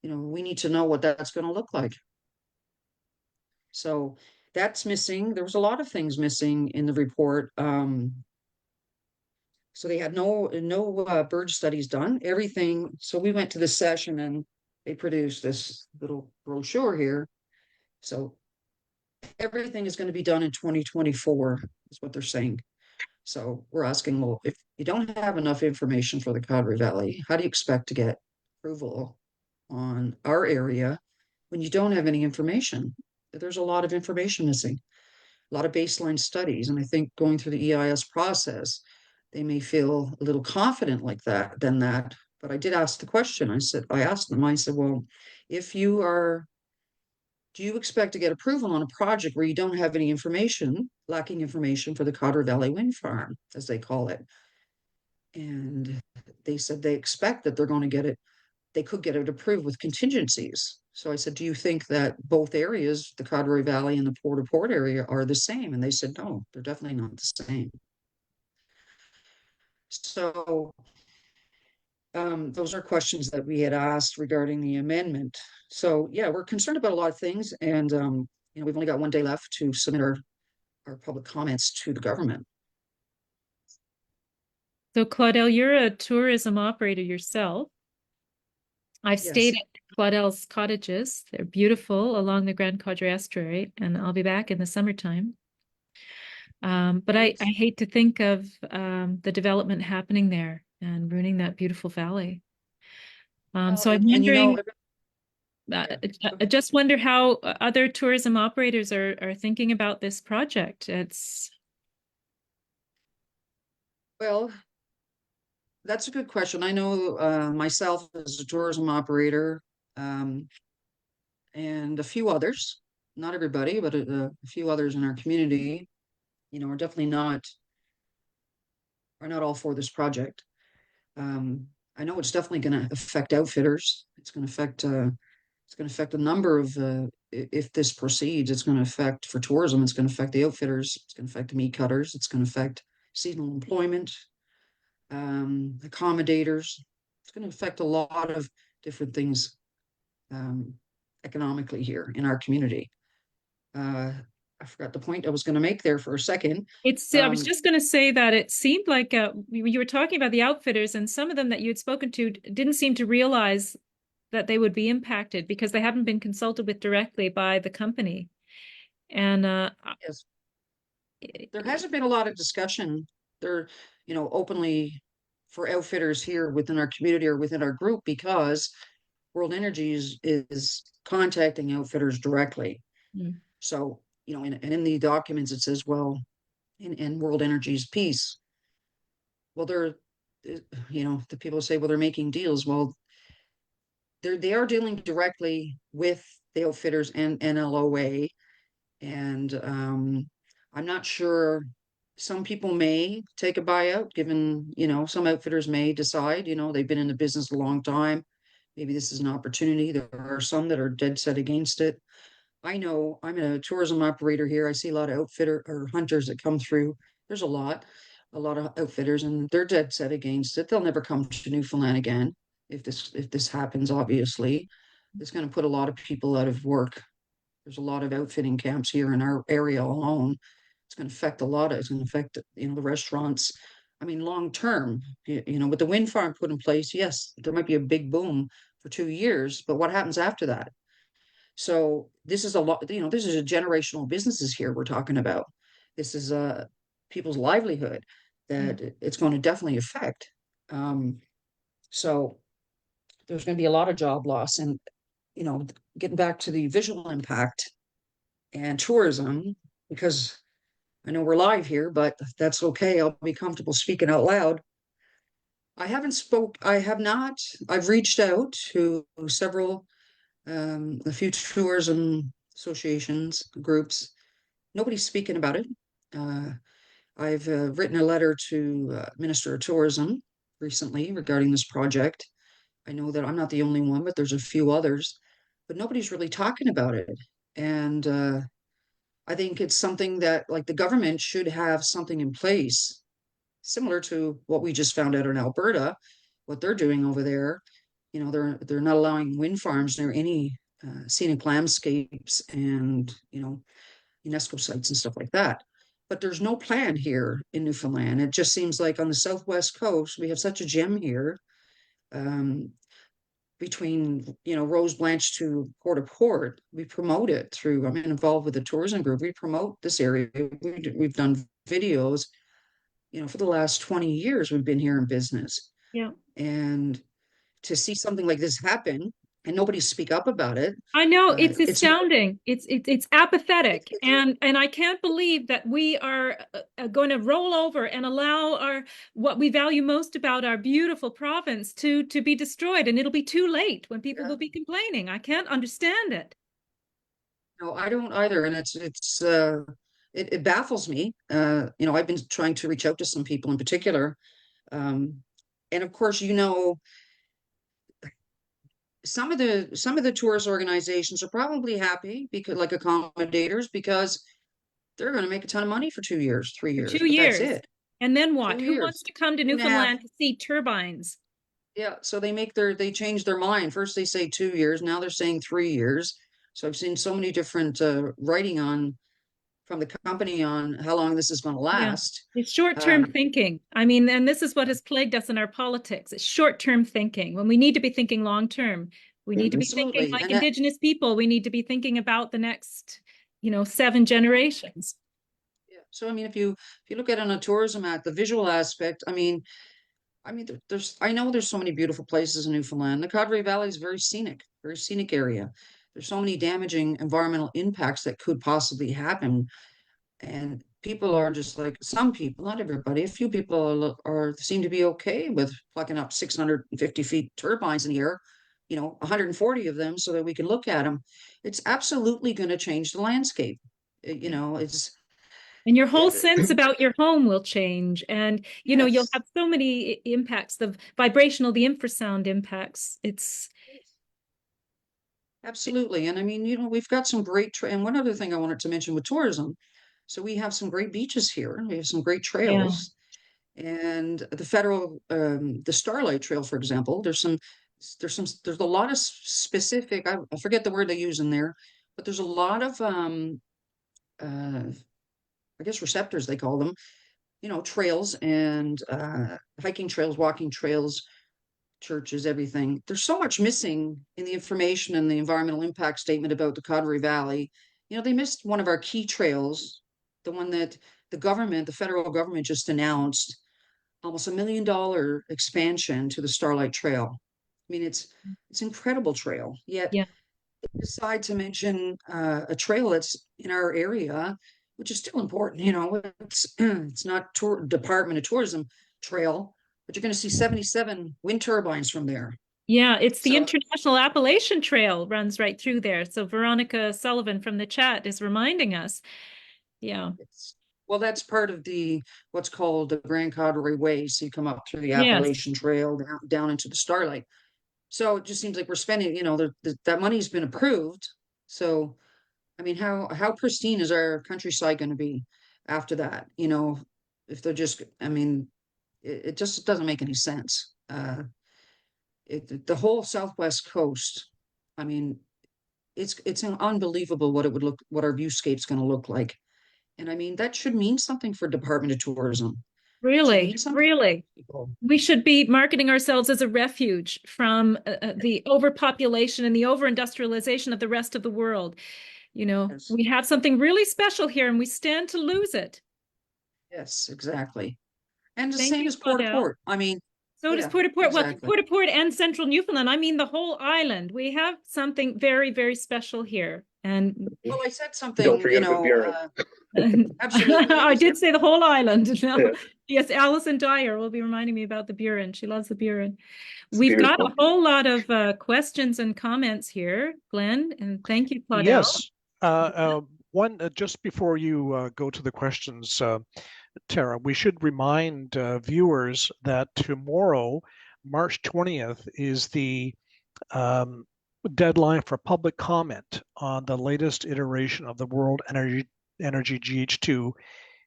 we need to know what that's going to look like. So that's missing. There was a lot of things missing in the report. So they had no bird studies done. Everything. So we went to this session and they produced this little brochure here. So everything is going to be done in 2024, is what they're saying. So we're asking, well, if you don't have enough information for the Cadre Valley, how do you expect to get approval on our area when you don't have any information? There's a lot of information missing, a lot of baseline studies. And I think going through the EIS process, they may feel a little confident like that than that. But I did ask the question. I asked them, I said, well, do you expect to get approval on a project where you don't have any information, lacking information for the Cadre Valley Wind Farm, as they call it? And they said they expect that they're going to get it, they could get it approved with contingencies. So I said, do you think that both areas, the Cadre Valley and the Port-au-Port area, are the same? And they said, no, they're definitely not the same. So those are questions that we had asked regarding the amendment. So yeah, we're concerned about a lot of things, and we've only got one day left to submit our public comments to the government. So Claudel, you're a tourism operator yourself. I've stayed Yes. at Claudel's cottages. They're beautiful along the Grand Cadre Estuary, and I'll be back in the summertime. But I hate to think of the development happening there and ruining that beautiful valley. So I'm wondering, I just wonder how other tourism operators are thinking about this project. Well, that's a good question. I know myself as a tourism operator, and a few others, not everybody, but a few others in our community, are definitely are not all for this project. I know it's definitely going to affect outfitters. It's going to affect a number of if this proceeds, it's going to affect, for tourism, it's going to affect the outfitters, it's going to affect the meat cutters, it's going to affect seasonal employment, accommodators. It's going to affect a lot of different things economically here in our community. I forgot the point I was going to make there for a second. I was just going to say that it seemed like you were talking about the outfitters, and some of them that you had spoken to didn't seem to realize that they would be impacted because they haven't been consulted with directly by the company. And yes, there hasn't been a lot of discussion there, openly for outfitters here within our community or within our group, because World Energy is contacting outfitters directly. So, and in the documents it says, well, in World Energy's piece, well, the people say, well, they're making deals. Well, they are dealing directly with the outfitters and NLOA. And I'm not sure, some people may take a buyout, given, some outfitters may decide, they've been in the business a long time. Maybe this is an opportunity. There are some that are dead set against it. I know I'm a tourism operator here. I see a lot of outfitter or hunters that come through. There's a lot of outfitters, and they're dead set against it. They'll never come to Newfoundland again if this happens. Obviously, it's going to put a lot of people out of work. There's a lot of outfitting camps here in our area alone. It's going to affect it's going to affect, the restaurants. I mean, long term, with the wind farm put in place, yes, there might be a big boom for 2 years, but what happens after that? So this is a lot, this is a generational businesses here we're talking about. This is people's livelihood that it's going to definitely affect. So there's going to be a lot of job loss, and getting back to the visual impact and tourism, because I know we're live here, but that's okay. I'll be comfortable speaking out loud. I've reached out to several, a few tourism associations, groups. Nobody's speaking about it. I've written a letter to Minister of Tourism recently regarding this project. I know that I'm not the only one, but there's a few others, but nobody's really talking about it. And I think it's something that like the government should have something in place similar to what we just found out in Alberta, what they're doing over there. You know, they're not allowing wind farms near any scenic landscapes and, you know, UNESCO sites and stuff like that. But there's no plan here in Newfoundland. It just seems like on the southwest coast, we have such a gem here. Between, you know, Rose Blanche to Port au Port, we promote it through, I'm involved with the tourism group. We promote this area. We've done videos, you know, for the last 20 years we've been here in business. Yeah. And to see something like this happen and nobody speak up about it. I know it's it's astounding. It's apathetic, and I can't believe that we are going to roll over and allow our what we value most about our beautiful province to be destroyed, and it'll be too late when people Yeah. will be complaining. I can't understand it. No, I don't either. And it baffles me. You know, I've been trying to reach out to some people in particular. And of course, you know, some of the tourist organizations are probably happy because like accommodators because they're going to make a ton of money for 2 years, 3 For years, 2 but that's years, it. and then what? 2 Who years. wants to come to 2.5. Newfoundland to see turbines? Yeah, so they change their mind. First they say 2 years, now they're saying 3 years. So I've seen so many different writing on from the company on how long this is going to Yeah. last. It's short-term Um, thinking. I mean, and this is what has plagued us in our politics. It's short-term thinking when we need to be thinking long-term. We need to be thinking Absolutely. like And that, Indigenous people. We need to be thinking about the next, 7 generations. yeah. So I mean, if you look at it on a tourism act, the visual aspect, I know there's so many beautiful places in Newfoundland. The Cadre Valley is very scenic area. There's so many damaging environmental impacts that could possibly happen. And people are just like some people, not everybody, a few people seem to be okay with plucking up 650 feet turbines in the air, 140 of them so that we can look at them. It's absolutely going to change the landscape. It's And your whole sense about your home will change. And, you'll yes. have so many impacts, the vibrational, the infrasound impacts. It's Absolutely. And I mean, we've got some great and one other thing I wanted to mention with tourism. So we have some great beaches here. We have some great trails. And the Starlight Trail, for example, there's a lot of specific, I forget the word they use in there, but there's a lot of, I guess receptors, they call them, trails and hiking trails, walking trails, churches, everything. There's so much missing in the information and the environmental impact statement about the Cadre Valley. They missed one of our key trails, the one that the federal government just announced, almost $1 million expansion to the Starlight Trail. I mean, it's incredible trail. Yet Yeah. they decide to mention a trail that's in our area, which is still important. It's not Department of Tourism trail, but you're going to see 77 wind turbines from there. Yeah, it's the So- International Appalachian Trail runs right through there. So Veronica Sullivan from the chat is reminding us. Yeah. Well, that's part of what's called the Grand Cadre Way. So you come up through the Yes. Appalachian Trail down into the Starlight. So it just seems like we're spending, that money's been approved. So, I mean, how pristine is our countryside going to be after that? If they're just, I mean, it just doesn't make any sense. The whole Southwest coast, I mean, it's unbelievable what our viewscape's going to look like. And I mean, that should mean something for Department of Tourism. Really, mean something. really. People. We should be marketing ourselves as a refuge from the overpopulation and the overindustrialization of the rest of the world. Yes. We have something really special here and we stand to lose it. Yes, exactly. And the Thank same you, as Port au Claudel. Port. I mean, So does Yeah, Port au Port. Well, exactly. Port au Port and Central Newfoundland. I mean, the whole island. We have something very, very special here. And well, I said something, Don't forget about Buren. absolutely. I did say the whole island. No. Yeah. Yes, Alison Dyer will be reminding me about the Buren. She loves the Buren. It's We've got a beautiful. whole lot of questions and comments here, Glenn, and thank you, Claudel. Yes. One just before you go to the questions, Tara, we should remind viewers that tomorrow, March 20th, is the deadline for public comment on the latest iteration of the World Energy GH2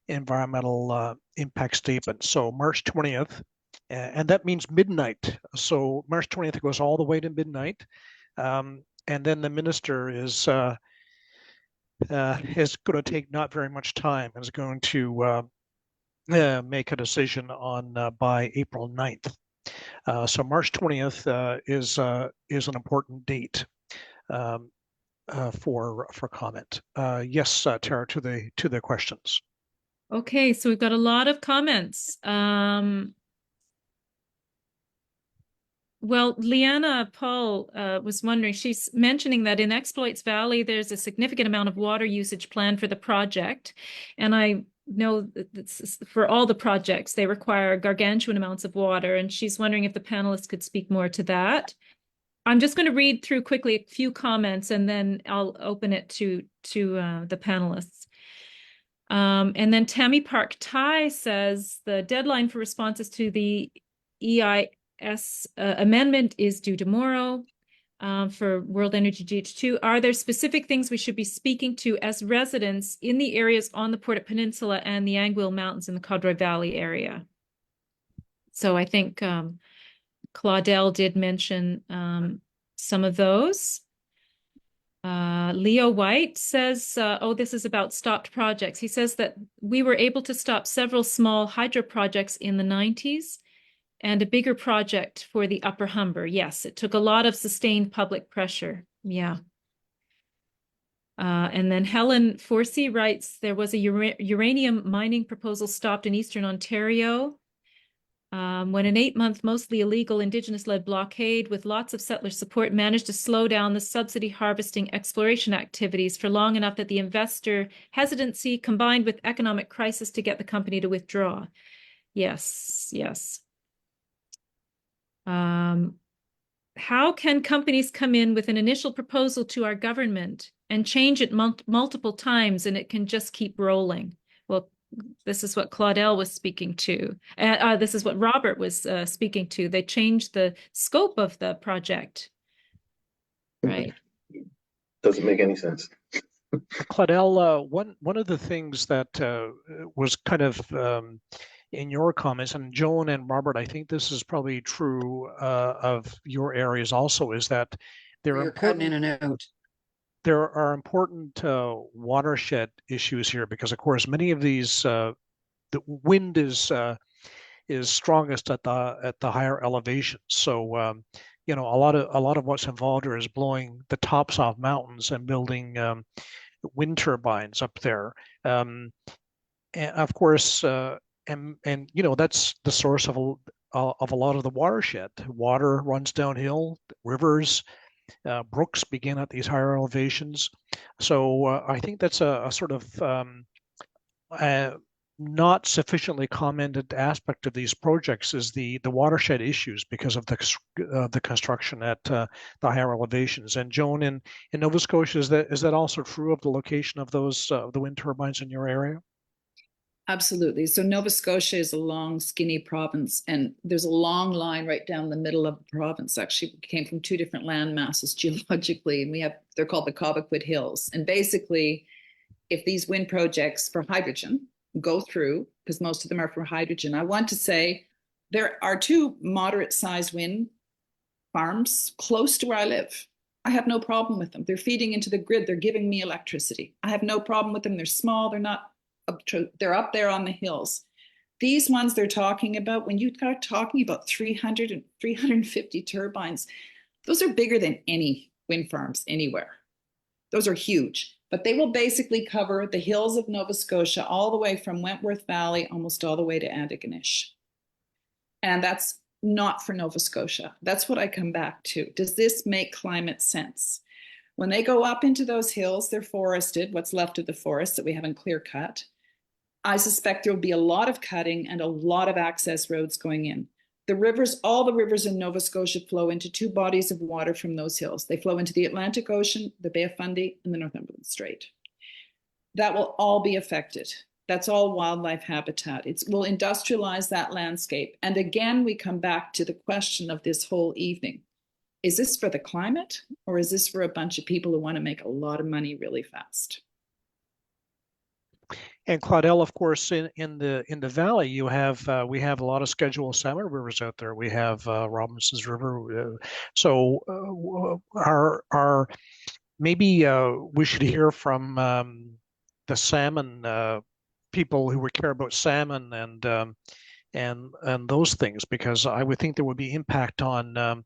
environmental impact statement. So March 20th, and that means midnight. So March 20th goes all the way to midnight. And then the minister is going to take not very much time, is going to make a decision on by April 9th. So March 20th is an important date for comment. Yes, Tara, to the questions. Okay, so we've got a lot of comments. Well, Leanna Paul was wondering, she's mentioning that in Exploits Valley, there's a significant amount of water usage planned for the project. And I know that for all the projects, they require gargantuan amounts of water. And she's wondering if the panelists could speak more to that. I'm just going to read through quickly a few comments and then I'll open it to the panelists. And then Tammy Park Tai says the deadline for responses to the EIS amendment is due tomorrow for World Energy GH2. Are there specific things we should be speaking to as residents in the areas on the Port Peninsula and the Anguille Mountains in the Codroy Valley area? So I think Claudel did mention some of those. Leo White says, oh, this is about stopped projects. He says that we were able to stop several small hydro projects in the 90s and a bigger project for the Upper Humber. Yes, it took a lot of sustained public pressure. Yeah. And then Helen Forsey writes, there was a uranium mining proposal stopped in Eastern Ontario when an 8-month, mostly illegal Indigenous-led blockade with lots of settler support managed to slow down the subsidy harvesting exploration activities for long enough that the investor hesitancy combined with economic crisis to get the company to withdraw. Yes, yes. How can companies come in with an initial proposal to our government and change it multiple times and it can just keep rolling? Well, this is what Claudel was speaking to. This is what Robert was speaking to. They changed the scope of the project. Right. Doesn't make any sense. Claudel, one of the things that was kind of in your comments, and Joan and Robert, I think this is probably true of your areas also, is that You're cutting in and out. There are important watershed issues here because, of course, many of these the wind is strongest at the higher elevations. So you know, a lot of what's involved here is blowing the tops off mountains and building wind turbines up there. And of course, and you know, that's the source of a lot of the watershed. Water runs downhill, rivers. Brooks begin at these higher elevations. So I think that's a sort of not sufficiently commented aspect of these projects is the watershed issues because of the construction at the higher elevations. And Joan, in Nova Scotia, is that also true of the location of those the wind turbines in your area? Absolutely. So Nova Scotia is a long, skinny province, and there's a long line right down the middle of the province. Actually, we came from two different land masses geologically, and they're called the Cobequid Hills. And basically, if these wind projects for hydrogen go through, because most of them are for hydrogen, I want to say there are two moderate-sized wind farms close to where I live. I have no problem with them. They're feeding into the grid. They're giving me electricity. I have no problem with them. They're small. They're up there on the hills. These ones they're talking about, when you start talking about 300 and 350 turbines, those are bigger than any wind farms anywhere. Those are huge, but they will basically cover the hills of Nova Scotia all the way from Wentworth Valley, almost all the way to Antigonish. And that's not for Nova Scotia. That's what I come back to. Does this make climate sense? When they go up into those hills, they're forested, what's left of the forest that we haven't clear cut. I suspect there will be a lot of cutting and a lot of access roads going in. The rivers, all the rivers in Nova Scotia flow into two bodies of water from those hills. They flow into the Atlantic Ocean, the Bay of Fundy, and the Northumberland Strait. That will all be affected. That's all wildlife habitat. We'll industrialize that landscape. And again, we come back to the question of this whole evening. Is this for the climate, or is this for a bunch of people who want to make a lot of money really fast? And Claudel, of course, in the valley, you have we have a lot of scheduled salmon rivers out there. We have Robinson's River. Our maybe we should hear from the salmon people who would care about salmon and those things, because I would think there would be impact on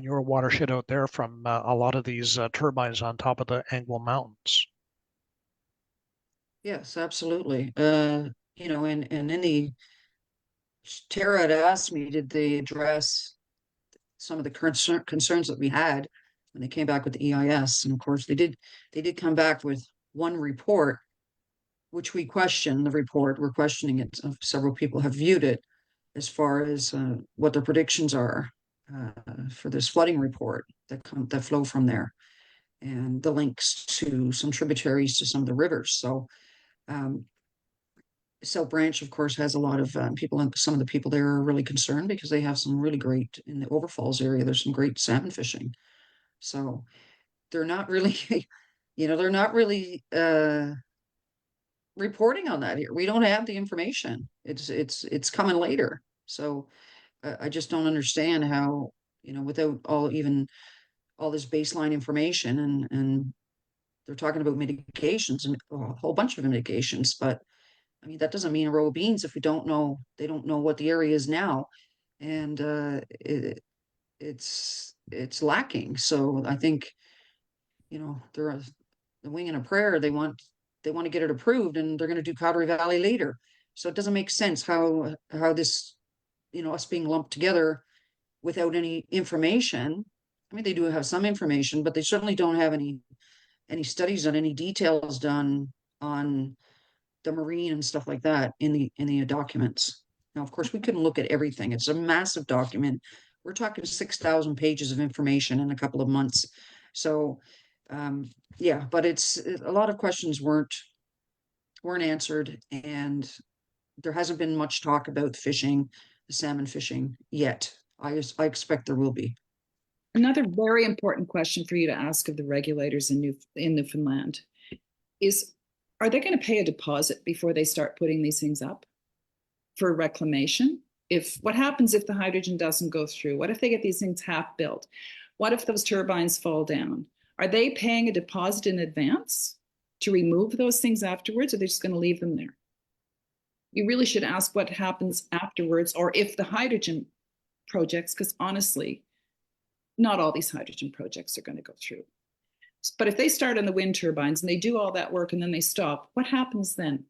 your watershed out there from a lot of these turbines on top of the Anglo Mountains. Yes, absolutely. You know, and in the Tara had asked me, did they address some of the concerns that we had when they came back with the EIS? And of course, they did come back with one report, which we questioned the report. We're questioning it. Several people have viewed it as far as what their predictions are for this flooding report that flow from there, and the links to some tributaries to some of the rivers. So South Branch, of course, has a lot of people, and some of the people there are really concerned because they have some really great, in the Overfalls area, there's some great salmon fishing. So they're not really, they're not really reporting on that here. We don't have the information. It's coming later. So I just don't understand how, without all this baseline information, and they're talking about mitigations and a whole bunch of mitigations, but I mean, that doesn't mean a row of beans if they don't know what the area is now. And it's lacking. So I think, they're the wing and a prayer. They want to get it approved, and they're going to do Cowdery Valley later. So it doesn't make sense how this, us being lumped together without any information. I mean, they do have some information, but they certainly don't have any studies on any details done on the marine and stuff like that in the documents. Now, of course, we couldn't look at everything. It's a massive document. We're talking 6,000 pages of information in a couple of months. So, yeah, but a lot of questions weren't answered, and there hasn't been much talk about fishing, the salmon fishing yet. I expect there will be. Another very important question for you to ask of the regulators in Newfoundland is, are they going to pay a deposit before they start putting these things up for reclamation? What happens if the hydrogen doesn't go through? What if they get these things half built? What if those turbines fall down? Are they paying a deposit in advance to remove those things afterwards, or are they just going to leave them there? You really should ask what happens afterwards, or if the hydrogen projects, because honestly, not all these hydrogen projects are going to go through. But if they start on the wind turbines and they do all that work and then they stop, what happens then?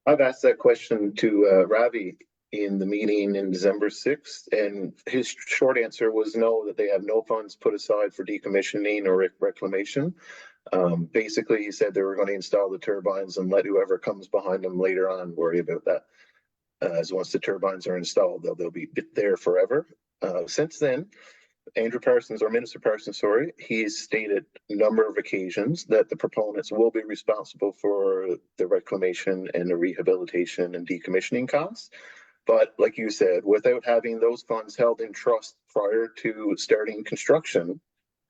I've asked that question to Ravi in the meeting in December 6th, and his short answer was no, that they have no funds put aside for decommissioning or reclamation. Basically, he said they were going to install the turbines and let whoever comes behind them later on worry about that. As once the turbines are installed, they'll be there forever. Since then, Minister Parsons, he's stated a number of occasions that the proponents will be responsible for the reclamation and the rehabilitation and decommissioning costs. But like you said, without having those funds held in trust prior to starting construction,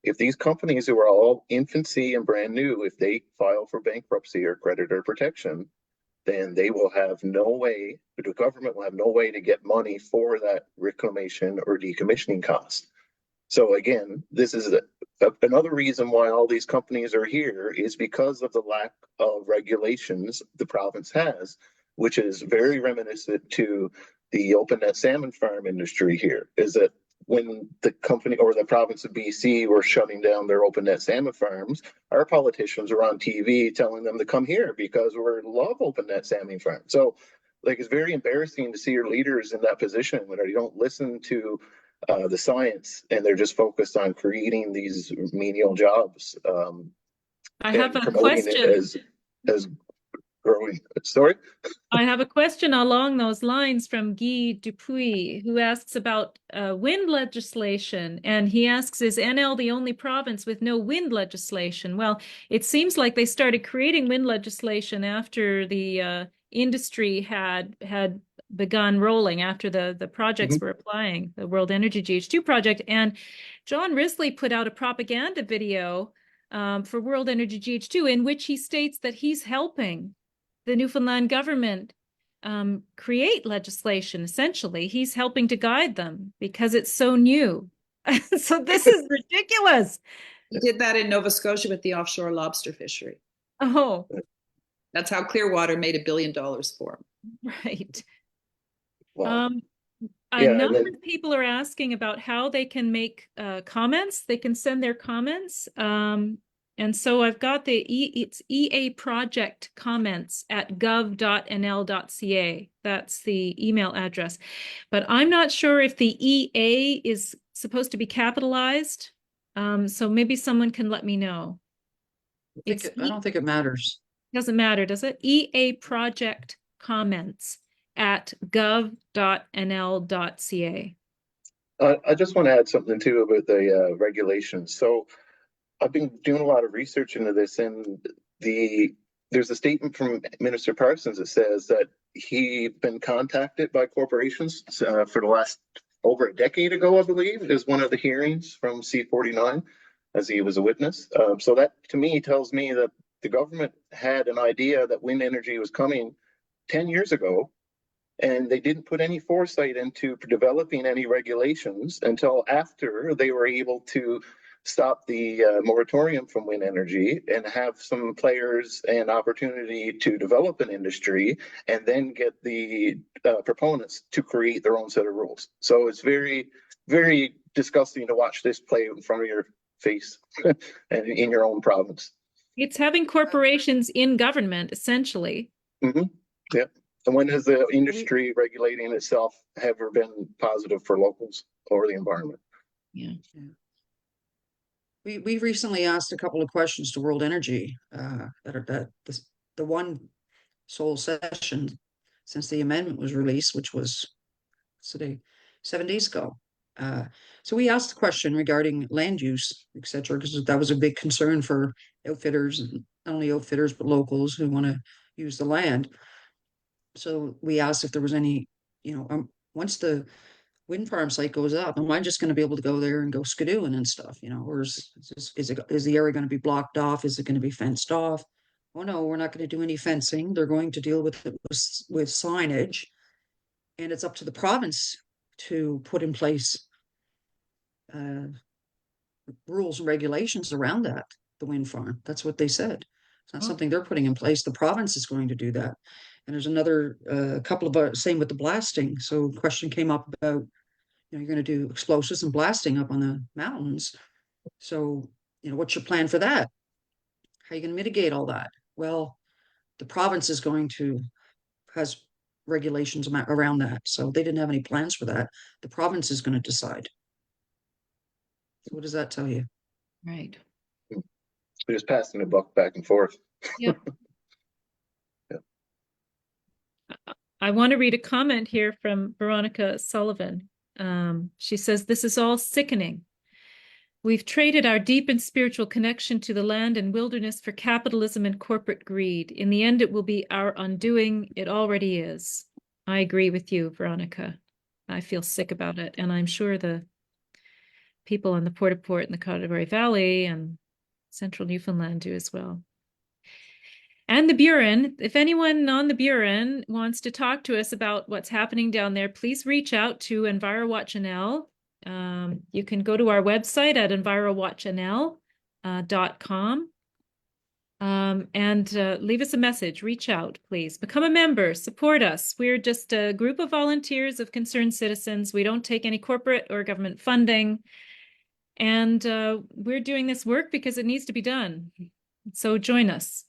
if these companies who are all infancy and brand new, if they file for bankruptcy or creditor protection, then they will have no way, the government will have no way to get money for that reclamation or decommissioning cost. So again, this is another reason why all these companies are here, is because of the lack of regulations the province has, which is very reminiscent to the open net salmon farm industry here, is that when the company or the province of BC were shutting down their open net salmon farms, our politicians were on TV telling them to come here because we love open net salmon farms. So it's very embarrassing to see your leaders in that position when you don't listen to the science, and they're just focused on creating these menial jobs. I have a question. As growing. Sorry? I have a question along those lines from Guy Dupuis, who asks about wind legislation. And he asks, is NL the only province with no wind legislation? Well, it seems like they started creating wind legislation after the industry had begun rolling, after the projects were applying, the World Energy GH2 project. And John Risley put out a propaganda video for World Energy GH2 in which he states that he's helping the Newfoundland government create legislation. Essentially, he's helping to guide them because it's so new. So this is ridiculous. We did that in Nova Scotia with the offshore lobster fishery. Oh, That's how Clearwater made $1 billion for them. right. Wow. A Yeah, and number then- of people are asking about how they can make comments. They can send their comments. And so I've got it's EA project comments at gov.nl.ca. That's the email address. But I'm not sure if the EA is supposed to be capitalized. So maybe someone can let me know. I don't think it matters. Doesn't matter, does it? EA project comments at gov.nl.ca. I just want to add something too about the regulations. So I've been doing a lot of research into this, and there's a statement from Minister Parsons that says that he's been contacted by corporations for the last over a decade ago, I believe, is one of the hearings from C49, as he was a witness. So that to me tells me that the government had an idea that wind energy was coming 10 years ago, and they didn't put any foresight into developing any regulations until after they were able to stop the moratorium from wind energy and have some players an opportunity to develop an industry and then get the proponents to create their own set of rules. So it's very, very disgusting to watch this play in front of your face and in your own province. It's having corporations in government, essentially. Yeah. And when has the industry regulating itself ever been positive for locals or the environment? Yeah. We recently asked a couple of questions to World Energy the one sole session since the amendment was released, which was today 7 days ago. So we asked the question regarding land use, etc., because that was a big concern for outfitters, and not only outfitters but locals who want to use the land. So we asked if there was any, once the wind farm site goes up, am I just going to be able to go there and go skidooing and stuff, or is the area going to be blocked off? Is it going to be fenced off? Oh no, we're not going to do any fencing. They're going to deal with it with signage, and it's up to the province to put in place rules and regulations around the wind farm. That's what they said. It's not something they're putting in place. The province is going to do that. And there's another couple of same with the blasting. So the question came up about, you're going to do explosives and blasting up on the mountains. So, what's your plan for that? How are you going to mitigate all that? Well, the province has regulations around that. So they didn't have any plans for that. The province is going to decide. So what does that tell you? Right. We're just passing the buck back and forth. Yep. I want to read a comment here from Veronica Sullivan. She says, this is all sickening. We've traded our deep and spiritual connection to the land and wilderness for capitalism and corporate greed. In the end, it will be our undoing. It already is. I agree with you, Veronica. I feel sick about it. And I'm sure the people on the Port-au-Port and the Cotterbury Valley and Central Newfoundland do as well. And the Burin, if anyone on the Burin wants to talk to us about what's happening down there, please reach out to EnviroWatch NL. You can go to our website at envirowatchnl.com and leave us a message. Reach out, please. Become a member. Support us. We're just a group of volunteers of concerned citizens. We don't take any corporate or government funding. And we're doing this work because it needs to be done. So join us.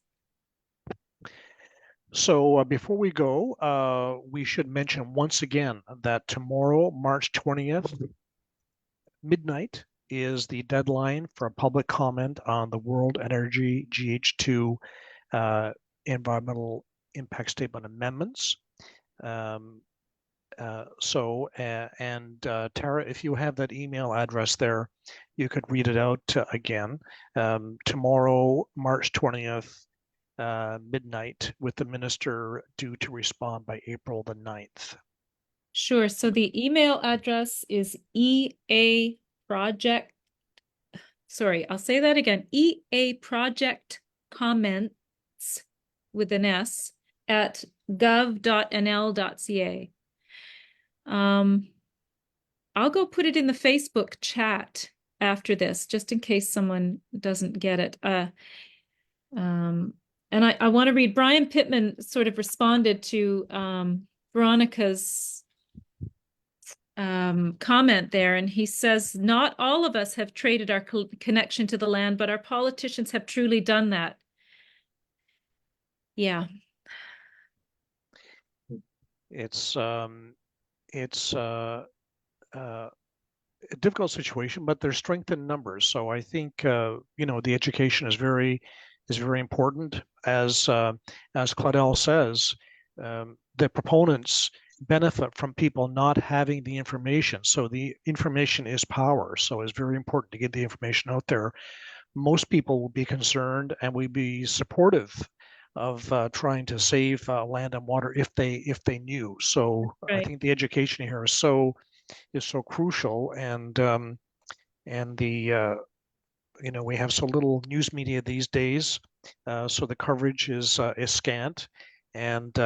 So before we go, we should mention once again that tomorrow, March 20th, midnight, is the deadline for public comment on the World Energy GH2 environmental impact statement amendments. And Tara, if you have that email address there, you could read it out again. Tomorrow, March 20th, midnight, with the minister due to respond by April the 9th. Sure. So the email address is EA Project. Sorry, I'll say that again. EA Project Comments with an S at gov.nl.ca. I'll go put it in the Facebook chat after this, just in case someone doesn't get it. And I want to read, Brian Pittman sort of responded to Veronica's comment there, and he says, not all of us have traded our connection to the land, but our politicians have truly done that. Yeah. It's a difficult situation, but there's strength in numbers. So I think the education is very important. As Claudel says, the proponents benefit from people not having the information. So the information is power. So it's very important to get the information out there. Most people will be concerned and will be supportive of trying to save land and water if they knew. So Right. I think the education here is so crucial, and the we have so little news media these days, so the coverage is scant, and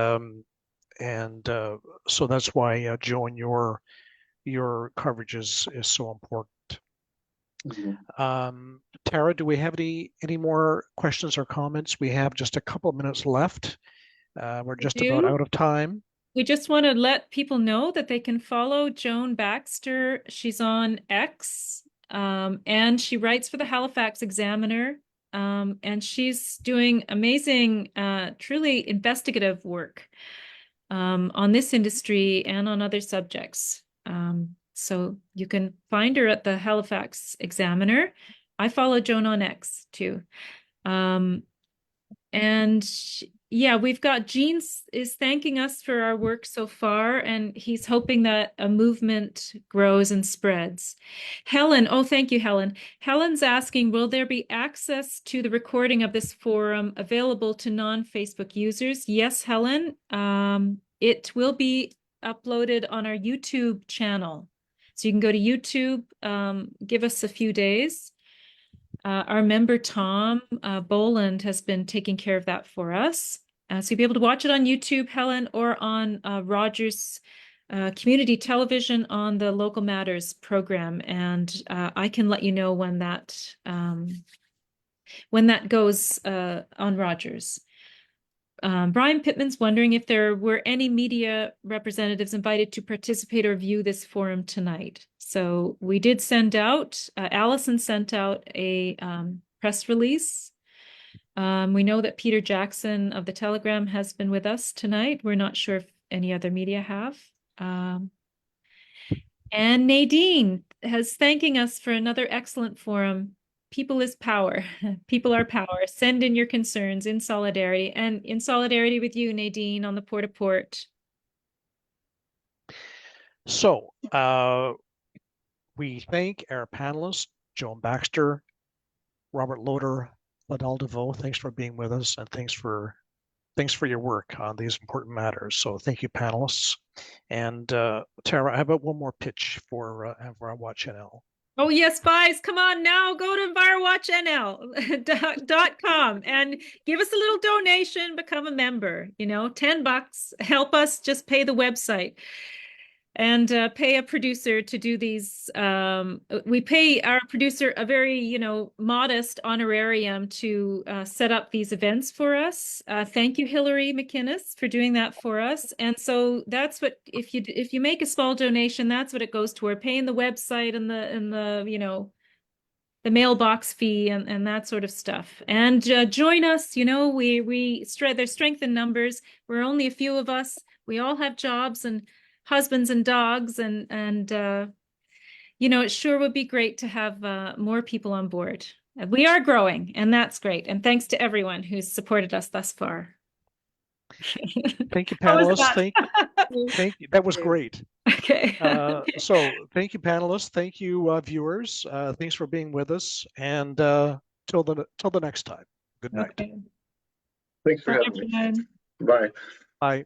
so that's why Joan, your coverage is so important. Tara, do we have any more questions or comments? We have just a couple of minutes left. We're just about out of time. We just want to let people know that they can follow Joan Baxter. She's on X, and she writes for the Halifax Examiner, and she's doing amazing, truly investigative work on this industry and on other subjects. So you can find her at the Halifax Examiner. I follow Joan on X too. And yeah, we've got Gene is thanking us for our work so far, and he's hoping that a movement grows and spreads. Helen, oh, thank you, Helen. Helen's asking, will there be access to the recording of this forum available to non-Facebook users? Yes, Helen. It will be uploaded on our YouTube channel. So you can go to YouTube, give us a few days. Our member, Tom Boland, has been taking care of that for us. So you'll be able to watch it on YouTube, Helen, or on Rogers Community Television on the Local Matters program. And I can let you know when that goes on Rogers. Brian Pittman's wondering if there were any media representatives invited to participate or view this forum tonight. So we did send out, Allison sent out a press release. We know that Peter Jackson of the Telegram has been with us tonight. We're not sure if any other media have. And Nadine has thanking us for another excellent forum. People is power. People are power. Send in your concerns in solidarity, and in solidarity with you, Nadine, on the Port-a-Port. So we thank our panelists, Joan Baxter, Robert Loader, Claudel DeVoe. Thanks for being with us, and thanks for your work on these important matters. So thank you, panelists. And Tara, how about one more pitch for EnviroWatch NL? Oh, yes, guys, come on now, go to EnviroWatchNL.com and give us a little donation, become a member, $10, help us just pay the website and pay a producer to do these. We pay our producer a very, modest honorarium to set up these events for us. Thank you, Hillary McInnes, for doing that for us. And so that's what, if you make a small donation, that's what it goes toward, paying the website and the mailbox fee and that sort of stuff. And join us. There's strength in numbers. We're only a few of us. We all have jobs and husbands and dogs, and it sure would be great to have more people on board. We are growing, and that's great. And thanks to everyone who's supported us thus far. Thank you, How was panelists. that? Thank you. That was you. great. Okay. So thank you, panelists. Thank you, viewers. Thanks for being with us. And till the next time. Good night. Okay. Thanks for Bye, having me. everyone. Bye. Bye.